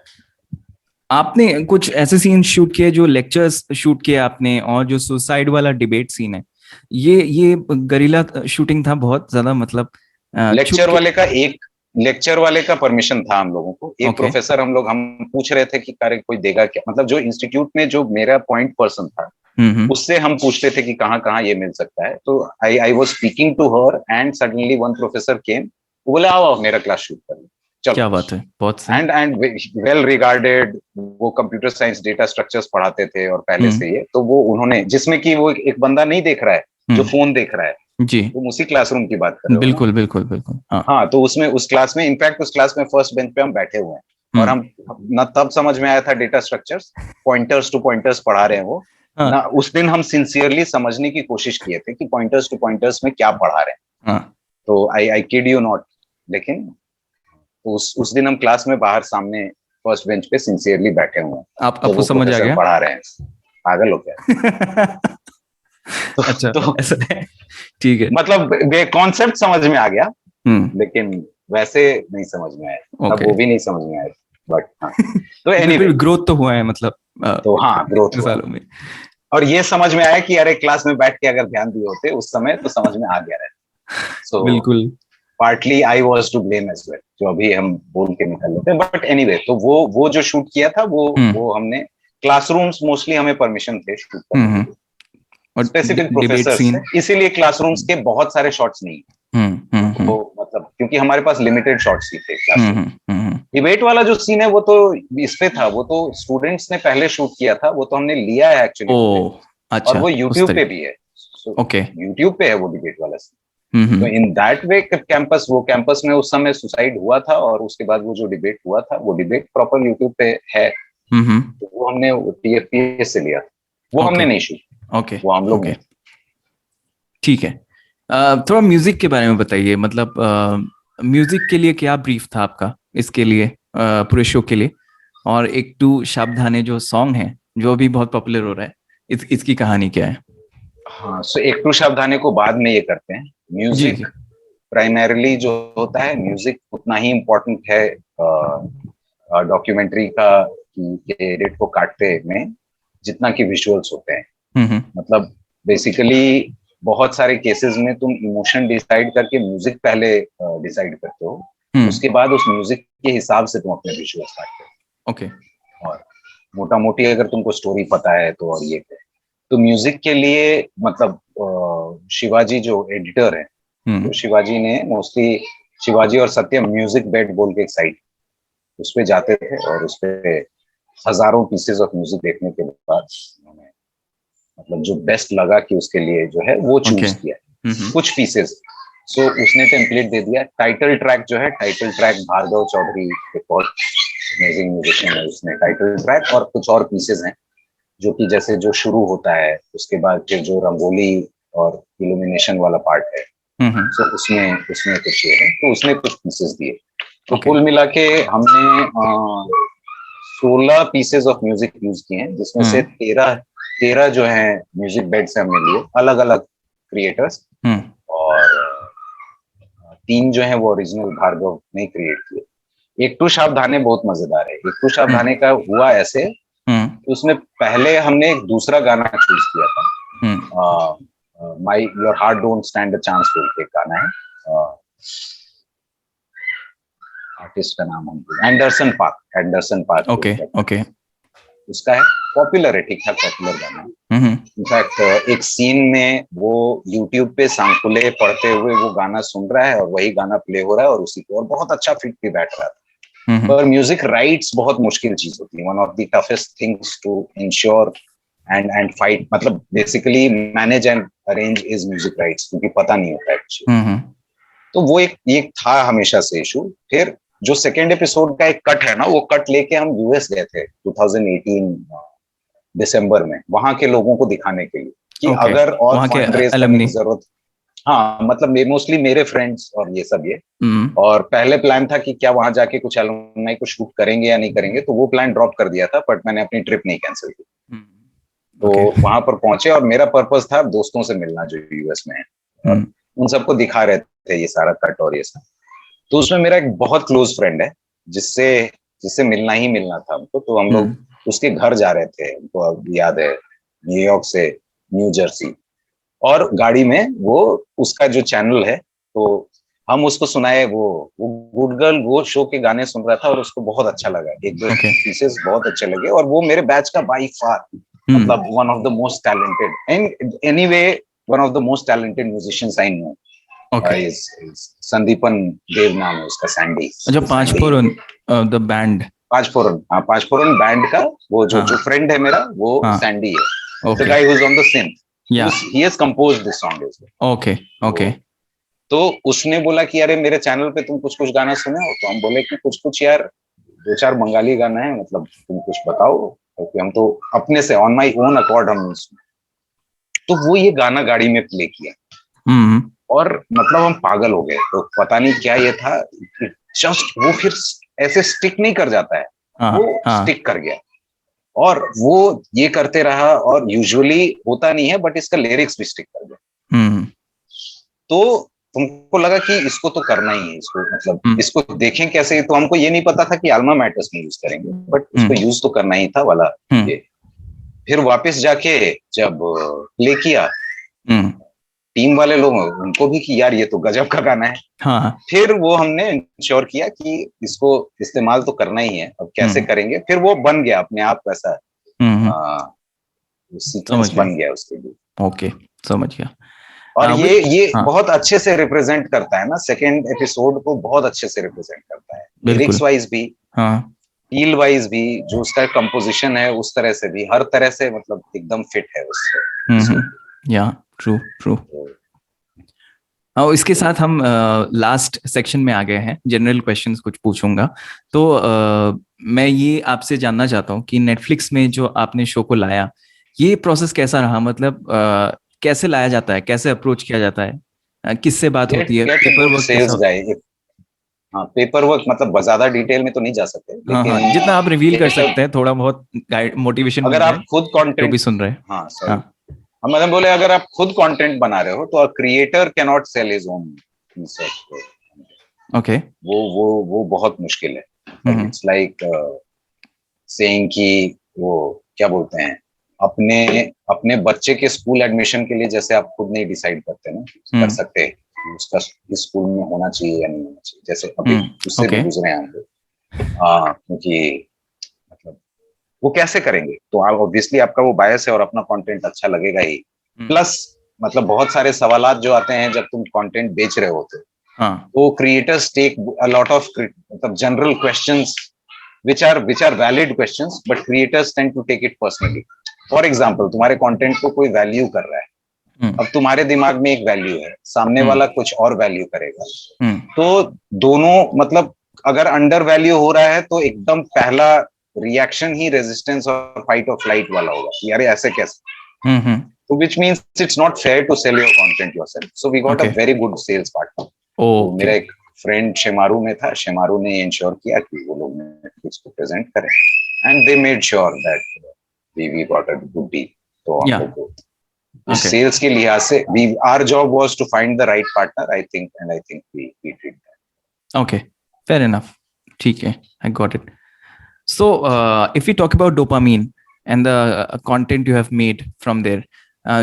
आपने कुछ ऐसे सीन शूट किए, जो लेक्चर्स शूट किए आपने, और जो सुसाइड वाला डिबेट सीन है, ये गरिल्ला शूटिंग था बहुत ज्यादा, मतलब छुप लेक्चर के। वाले का एक लेक्चर वाले का परमिशन था हम लोगों को, एक ओके। प्रोफेसर हम पूछ रहे थे कि कार्य कोई देगा क्या, मतलब जो इंस्टीट्यूट में जो मेरा पॉइंट पर्सन था उससे हम पूछते थे कि कहाँ कहाँ ये मिल सकता है। तो I was speaking to her and suddenly one professor came, वो बोले आओ मेरा क्लास शूट कर लो, चलो। क्या बात है, बहुत सही। एंड वेल रिगार्डेड, वो कंप्यूटर साइंस डेटा स्ट्रक्चर्स पढ़ाते थे और पहले से ये, तो वो उन्होंने, जिसमें कि वो एक बंदा नहीं देख रहा है, जो फोन देख रहा है, जी, तुम उसी क्लासरूम की बात कर रहे हो ना। बिल्कुल बिल्कुल बिल्कुल, हाँ। हाँ, तो उसमें उस क्लास में, इनफैक्ट उस क्लास में फर्स्ट बेंच पे हम बैठे हुए हैं, और हम न तब समझ में आया था data structures, pointers to pointers पढ़ा रहे हैं वो हाँ, ना। उस दिन हम सिंसियरली समझने की कोशिश किए थे कि पॉइंटर्स टू पॉइंटर्स में क्या पढ़ा रहे हैं। हाँ। तो आई किड यू नॉट, लेकिन उस दिन हम क्लास में बाहर सामने फर्स्ट बेंच पे सिंसियरली बैठे हुए हैं, जब आपको वो समझ आ प्रोफेसर गया। पढ़ा रहे हैं। पागल हो गया। अच्छा, तो ऐसा है। ठीक है। मतलब कॉन्सेप्ट समझ में आ गया, हम्म। लेकिन वैसे नहीं समझ में आया, तब ओके। वो भी नहीं समझ में आया, बट हाँ। तो फिर एनीवे, ग्रोथ तो हुआ है, मतलब तो हाँ ग्रोथ इतने हुआ, सालों में। और ये समझ में आया कि अरे क्लास में बैठ के अगर ध्यान दिए होते उस समय तो समझ में आ गया रहता। सो बिल्कुल। Partly I was to blame as well, जो अभी हम बोल के निकल लेते हैं, बट एनीवे, तो वो जो शूट किया था हम्म। वो हमने क्लासरूम्स, मोस्टली हमें परमिशन थे शूट करने के लिए, और स्पेसिफिक डिबेट प्रोफेसर से, सीन। इसीलिए क्लासरूम्स के बहुत सारे शॉट्स नहीं, वो मतलब क्योंकि हमारे पास लिमिटेड शॉट्स ही थे क्लासरूम। डिबेट वाला जो सीन है वो तो इस पे था, वो तो स्टूडेंट्स ने पहले शूट किया था, वो तो हमने लिया है एक्चुअली ओ, फुटेज, और अच्छा, वो उस यूट्यूब पे तरीके। भी है। ओके। यूट्यूब पे है वो डिबेट वाला सीन। तो इन दैट वे कैंपस में उस समय सुसाइड हुआ था, और उसके बाद वो जो डिबेट हुआ था वो डिबेट प्रॉपर यूट्यूब पे है। तो वो हमने टीएफपीएस से लिया, वो ओके। हमने नहीं शूट, ओके। वो हम लोग ओके। नहीं। ठीक है। थोड़ा म्यूजिक के बारे में बताइए, मतलब म्यूजिक के लिए क्या ब्रीफ था आपका, इसके लिए, पूरे शो के लिए। और एक टू सावधाने जो सॉन्ग है, जो अभी बहुत पॉपुलर हो रहा है, इसकी कहानी क्या है? हाँ, सो एक टू शब्दाने को बाद में ये करते हैं। जी म्यूजिक जी। प्राइमरीली जो होता है, म्यूजिक उतना ही इम्पोर्टेंट है डॉक्यूमेंट्री का के एडिट को काटते में, जितना कि विजुअल्स होते हैं। मतलब बेसिकली बहुत सारे केसेस में तुम इमोशन डिसाइड करके म्यूजिक पहले डिसाइड करते हो, उसके बाद उस म्यूजिक के हिसाब से तुम अपने विजुअल्स काटते हो। ओके। और मोटा मोटी अगर तुमको स्टोरी पता है तो, और ये तो म्यूजिक के लिए मतलब शिवाजी जो एडिटर है, तो शिवाजी ने मोस्टली, शिवाजी और सत्यम म्यूजिक बेड बोल के एक साइट, उस पे जाते थे और उस पे हजारों पीसेस ऑफ म्यूजिक देखने के बाद उन्होंने मतलब जो बेस्ट लगा कि उसके लिए जो है वो ओके। चूज किया, कुछ पीसेस। सो उसने टेम्पलेट दे दिया, टाइटल ट्रैक जो है, टाइटल ट्रैक भार्गव चौधरी एक बहुत अमेजिंग म्यूजिशियन है, उसने टाइटल ट्रैक और कुछ और पीसेस हैं जो कि जैसे जो शुरू होता है, उसके बाद फिर जो रंगोली और इल्यूमिनेशन वाला पार्ट है, तो उसमें उसमें कुछ ये है, तो उसने कुछ पीसेस दिए। तो ओके। कुल मिला के हमने 16 पीसेस ऑफ म्यूजिक यूज किए हैं, जिसमें से 13 जो है म्यूजिक बेड से हमने लिए, अलग अलग क्रिएटर्स, और 3 जो है वो ओरिजिनल भार्गव ने क्रिएट किए। एक टू सावधाने बहुत मजेदार है। एक टू सावधाने का हुआ ऐसे, उसमें पहले हमने एक दूसरा गाना चूज किया था, माई your heart don't stand a chance बोल के गाना है। आर्टिस्ट का नाम हम एंडरसन पार्क ओके ओके उसका है, पॉपुलर है, ठीक ठाक पॉपुलर गाना है। इनफैक्ट एक सीन में वो यूट्यूब पे सांकुले पढ़ते हुए वो गाना सुन रहा है और वही गाना प्ले हो रहा है और उसी को, और बहुत अच्छा फिट भी बैठ रहा था। पर म्यूजिक राइट्स बहुत मुश्किल चीज होती है, one of the toughest things to ensure and fight, मतलब basically manage and arrange is music rights, क्योंकि पता नहीं होता है कुछ। तो वो एक था हमेशा से इशू। फिर जो सेकेंड एपिसोड का एक कट है ना, वो कट लेके हम यूएस गए थे 2018 दिसंबर में, वहां के लोगों को दिखाने के लिए कि अगर और फंड रेज करने की जरूरत, हाँ मतलब मोस्टली मेरे फ्रेंड्स और ये सब ये। और पहले प्लान था कि क्या वहां जाके कुछ एलुमनाई को शूट करेंगे या नहीं करेंगे, तो वो प्लान ड्रॉप कर दिया था, बट मैंने अपनी ट्रिप नहीं कैंसिल की। तो वहां पर पहुंचे और मेरा पर्पस था दोस्तों से मिलना जो यूएस में है, और उन सबको दिखा रहे थे ये सारा कट और ये सब। तो उसमें मेरा एक बहुत क्लोज फ्रेंड है जिससे जिससे मिलना ही मिलना था हमको, तो हम लोग उसके घर जा रहे थे, हमको अब याद है, न्यूयॉर्क से न्यू जर्सी। और गाड़ी में वो उसका जो चैनल है, तो हम उसको सुनाए वो गुड गर्ल वो शो के गाने सुन रहा था और उसको बहुत अच्छा लगा, एक दो पीसेस बहुत अच्छे लगे। और वो मेरे बैच का बाई फार मतलब one of the most talented and anyway one of the most talented musicians I know. Sandipan Dev नाम है उसका, सैंडी। अच्छा, Panchphoron the band, Panchphoron band का वो जो फ्रेंड है मेरा, वो सैंडी है, the guy who is on the synth, he has composed this song as well. Okay okay. तो उसने बोला कि अरे मेरे चैनल पे तुम कुछ कुछ गाना सुने हो, तो हम बोले कि कुछ कुछ यार, दो चार बंगाली गाना है, मतलब तुम कुछ बताओ, क्योंकि हम तो अपने से ऑन माई ओन अकॉर्ड हम सुने। तो वो ये गाना गाड़ी में प्ले किया और मतलब हम पागल हो गए। तो पता नहीं क्या ये था, जस्ट वो फिर ऐसे स्टिक नहीं कर जाता है, वो स्टिक कर गया और वो ये करते रहा, और यूजुअली होता नहीं है बट इसका लिरिक्स भी स्टिक कर गया। तो तुमको लगा कि इसको तो करना ही है, इसको मतलब इसको देखें कैसे। तो हमको ये नहीं पता था कि अल्मा मैटर्स में यूज करेंगे, बट इसको यूज तो करना ही था वाला ये। फिर वापस जाके जब प्ले किया, टीम वाले लोग उनको भी कि यार ये तो गजब का गाना है। हाँ। फिर वो हमने इंश्योर किया कि इसको इस्तेमाल तो करना ही है, अब कैसे करेंगे। फिर वो बन गया अपने आप वैसा, सीक्वेंस बन गया उसके लिए। ओके, समझ गया। और ये बहुत अच्छे से रिप्रेजेंट करता है ना, सेकेंड एपिसोड को बहुत अच्छे से रिप्रेजेंट करता है, लिरिक्स वाइज भी, फील वाइज भी, जो उसका कंपोजिशन है उस तरह से भी, हर तरह से मतलब एकदम फिट है उससे। या ट्रू ट्रू। और इसके साथ हम लास्ट सेक्शन में आ गए हैं, जनरल क्वेश्चंस कुछ पूछूंगा। तो मैं ये आपसे जानना चाहता हूँ कि नेटफ्लिक्स में जो आपने शो को लाया, ये प्रोसेस कैसा रहा? मतलब कैसे लाया जाता है, कैसे अप्रोच किया जाता है, किससे बात होती है, पेपर वर्क कैसा होता है? हाँ, पेपर वर्क मतलब ज्यादा डिटेल में तो नहीं जा सकते, लेकिन जितना आप रिवील कर सकते हैं, थोड़ा बहुत गाइड मोटिवेशन अगर आप खुद कंटेंट जो भी सुन रहे हैं। हाँ सर, हम मतलब बोले अगर आप खुद कंटेंट बना रहे हो तो creator can not sell his own. Okay, वो बहुत मुश्किल है। इट्स लाइक सेइंग कि वो क्या बोलते हैं, अपने बच्चे के स्कूल एडमिशन के लिए जैसे आप खुद नहीं डिसाइड करते ना, कर सकते उसका इस स्कूल में होना चाहिए या नहीं होना चाहिए, जैसे अभी उससे भी गुजरे हैं। क्योंकि मतलब वो कैसे करेंगे, तो आप ऑब्वियसली आपका वो बायस है और अपना कंटेंट अच्छा लगेगा ही। प्लस मतलब बहुत सारे सवालात जो आते हैं जब तुम कंटेंट बेच रहे होते, तो creators take a lot of मतलब general questions which are valid questions, but creators tend to take it personally. For example, तुम्हारे कंटेंट को कोई वैल्यू कर रहा है, अब तुम्हारे दिमाग में एक वैल्यू है, सामने वाला कुछ और वैल्यू करेगा, तो दोनों मतलब अगर अंडर वैल्यू हो रहा है तो एकदम पहला रिएक्शन ही रेजिस्टेंस और फाइट और फ्लाइट वाला होगा कि अरे ऐसे कैसे, तो which means it's not fair to sell your content yourself. So we got a very good sales partner. तो मेरा एक फ्रेंड शेमारू में था, शेमारू ने इंश्योर किया कि वो लोग नेटफ्लिक्स को प्रेजेंट करें, and they made sure that we got a good deal. तो हम लोग को सेल्स के लिहाज से our job was to find the right partner, I think, and I think we did that. Okay, fair enough, ठीक है, I got it. So if we talk about dopamine and the content you have made from there,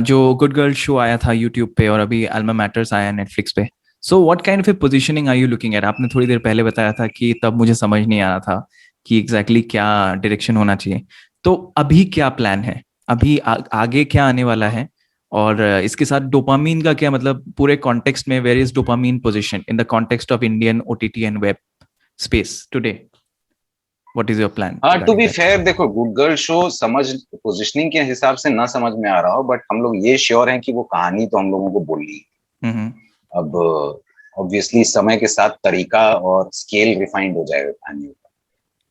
जो good girl show आया था YouTube पे और अभी Alma matters आया Netflix पे, so what kind of a positioning are you looking at? आपने थोड़ी देर पहले बताया था कि तब मुझे समझ नहीं आ रहा था कि एग्जैक्टली क्या डायरेक्शन होना चाहिए। तो अभी क्या प्लान है? अभी आगे क्या आने वाला है? और इसके साथ डोपामीन का क्या मतलब पूरे कॉन्टेक्स्ट में? Where is Dopamine position in the context of Indian OTT and web space today? What is your plan हाँ, to regarding be that? Fair देखो, गुड गर्ल शो समझ पोजिशनिंग के हिसाब से ना समझ में आ रहा हो, बट हम लोग ये श्योर हैं कि वो कहानी तो हम लोगों को बोलनी है। हम्म। अब ऑब्वियसली समय के साथ तरीका और स्केल रिफाइंड हो जाएगा कहानी का,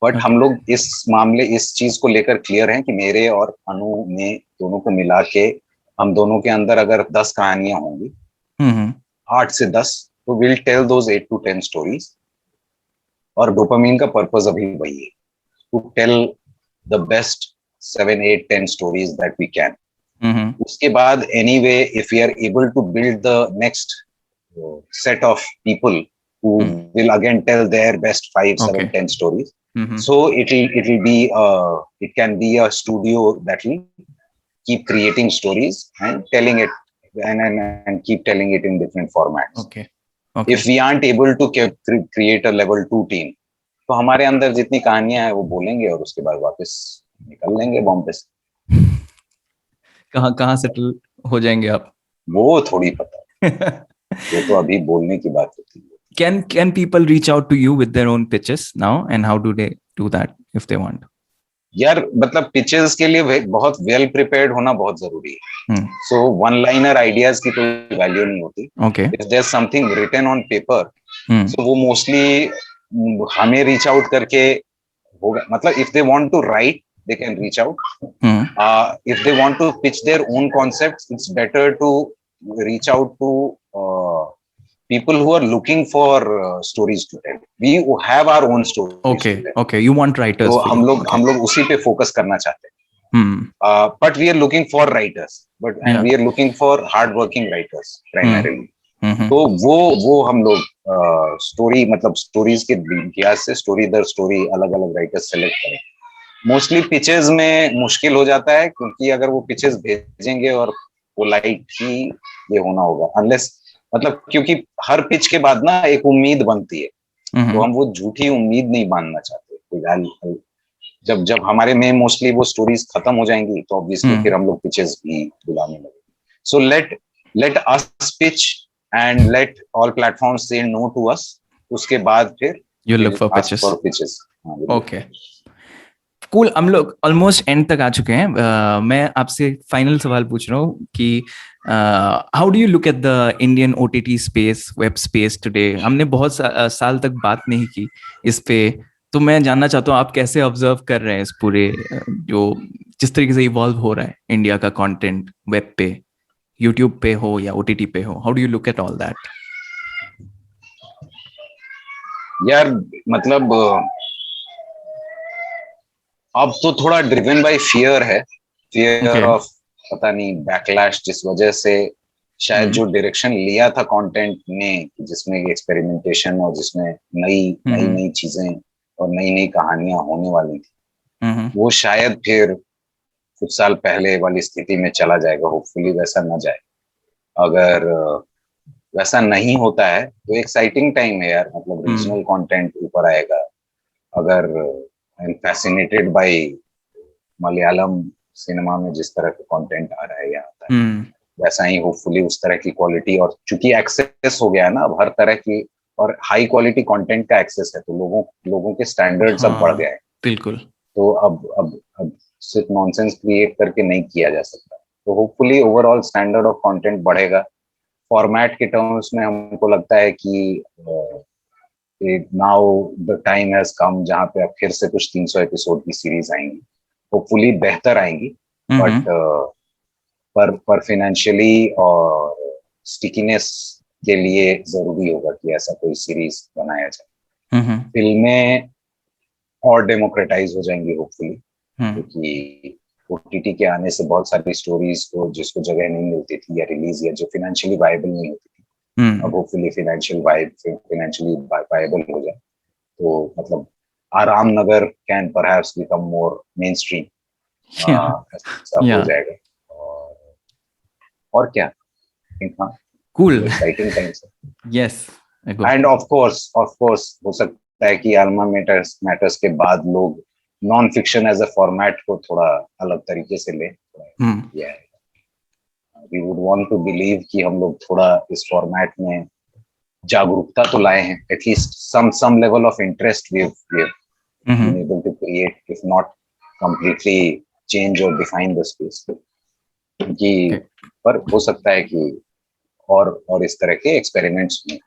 बट ओके। हम लोग इस चीज को लेकर क्लियर हैं कि मेरे और अनु में दोनों को मिला के हम दोनों के अंदर अगर 10 कहानियां होंगी, हम्म। 8 से 10, तो will tell those 8 to 10 stories. और डोपामीन का पर्पज अभी वही है, to tell the best 7, 8, 10 stories that we can. Hmm. उसके बाद anyway if we are able to build the next set of people who will again tell their best 5, okay. 7, 10 stories. Hmm. So it'll be it can be a studio that will keep creating stories and telling it and keep telling it in different formats. Okay. Okay. If we aren't able to create a level 2 team, तो हमारे अंदर जितनी कहानियां हैं वो बोलेंगे और उसके बाद वापस निकल लेंगे बॉम्बे से। कहाँ कहाँ सेटल हो जाएंगे आप? वो थोड़ी पता है, वो तो अभी बोलने की बात होती है। Can people reach out to you with their own pitches now, and how do they do that if they want? यार मतलब पिचेस के लिए बहुत वेल प्रिपेयर्ड होना बहुत जरूरी है। सो वन लाइनर आइडियाज की कोई वैल्यू नहीं होती। Okay. If there something written on paper, Hmm. So वो मोस्टली हमें रीच आउट करके होगा। मतलब if they want to write, they can reach out. Hmm. If they want to pitch their own concepts, it's better to reach out to people who are looking for stories to tell. We have our own stories to Okay. tell, Okay. You want writers तो for हम you. लोग Okay. हम लोग उसी पे focus करना चाहते हैं। Hmm. But we are looking for writers, and Yeah. we are looking for hard working writers Hmm. primarily. Hmm. तो वो हम लोग स्टोरी मतलब स्टोरीज के इतिहास से स्टोरी दर स्टोरी अलग अलग राइटर्स सेलेक्ट करें। मोस्टली पिचेस में मुश्किल हो जाता है, क्योंकि अगर वो पिचेस भेजेंगे और पोलाइट ही ये होना होगा, अनलेस मतलब क्योंकि हर पिच के बाद ना एक उम्मीद बनती है, तो हम वो झूठी उम्मीद नहीं बांधना चाहते। जब जब हमारे में मोस्टली वो स्टोरीज खत्म हो जाएंगी तो ऑब्वियसली फिर हम लोग पिचेस भी बुलाने लगे। So let us pitch and let all platforms से नो टू अस। उसके बाद फिर You look for ask pitches. For pitches. Okay. Cool. हम लोग ऑलमोस्ट एंड तक आ चुके हैं। मैं आपसे फाइनल सवाल पूछ रहा हूँ कि how do you look at the Indian OTT space, web space today? हमने बहुत साल तक बात नहीं की इस पे, तो मैं जानना चाहता हूँ आप कैसे ऑब्जर्व कर रहे हैं इस पूरे जो जिस तरीके से इवॉल्व हो रहा है इंडिया का कंटेंट वेब पे, यूट्यूब पे हो या ओटीटी पे हो। How do you look at all that? यार मतलब अब तो थोड़ा ड्रिवन बाय फियर है, फियर ओके। ऑफ पता नहीं बैकलैश, जिस वजह से शायद जो डायरेक्शन लिया था कंटेंट ने, जिसमें एक्सपेरिमेंटेशन और जिसमें नई नई नई चीजें और नई नई कहानियां होने वाली थी, वो शायद फिर कुछ साल पहले वाली स्थिति में चला जाएगा। होपफुली वैसा ना जाए। अगर वैसा नहीं होता है तो एक्साइटिंग टाइम है यार, मतलब रीजनल कंटेंट ऊपर आएगा। अगर I am fascinated by Malayalam cinema में जिस तरह का कंटेंट आ रहा है या आता है, वैसा ही होपफुली उस तरह की क्वालिटी, और चूंकि एक्सेस हो गया है ना अब हर तरह की, और हाई क्वालिटी कंटेंट का एक्सेस है, तो लोगों के स्टैंडर्ड्स अब बढ़ गए हैं। बिल्कुल। तो अब सिर्फ नॉनसेंस क्रिएट करके नहीं किया जा सकता। तो hopefully overall standard of content बढ़ेगा। फॉर्मेट के टर्म्स में हमको लगता है कि now the time has come जहां पे अब फिर से कुछ 300 एपिसोड की सीरीज आएंगी, होपफुली बेहतर आएंगी। बट पर फाइनेंशियली और स्टिकीनेस के लिए जरूरी होगा कि ऐसा कोई सीरीज बनाया जाए। फिल्में और डेमोक्रेटाइज हो जाएंगी होपफुली, क्योंकि ओटीटी के आने से बहुत सारी स्टोरीज को जिसको जगह नहीं मिलती थी या रिलीज या जो फाइनेंशियली वायबल नहीं होती थी, अब होपफुली फाइनेंशियली वायबल हो जाए, तो मतलब Aram Nagar can perhaps become more mainstream, ऐसा हो जाएगा। और क्या, हाँ Cool. Exciting times Yes. I go. And of course हो सकता है कि अल्मा मैटर्स के बाद लोग non fiction as a format को थोड़ा अलग तरीके से ले Hmm. We would want to believe कि हम लोग थोड़ा इस फॉर्मेट में जागरूकता तो लाए हैं, at least some level of interest we have Mhm. been able to create, if not completely change or define the space. कि Okay. पर हो सकता है कि और इस तरह के एक्सपेरिमेंट्स में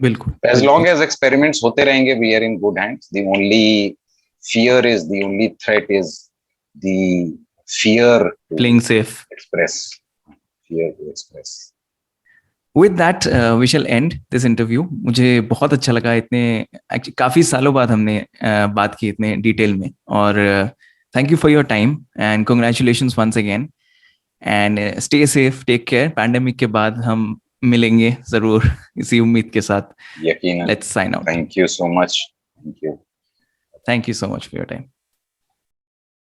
बिल्कुल. as long as experiments होते रहेंगे we are in good hands. The only threat is the fear to Playing safe. express fear to express. With that, we shall end this interview. मुझे बहुत अच्छा लगा, इतने काफी सालों बाद हमने बात की इतने डिटेल में, और thank you for your time and congratulations once again, and stay safe, take care. Pandemic के बाद हम मिलेंगे जरूर, इसी उम्मीद के साथ. यकीनन. Let's sign out. Thank you so much. Thank you. Thank you so much for your time.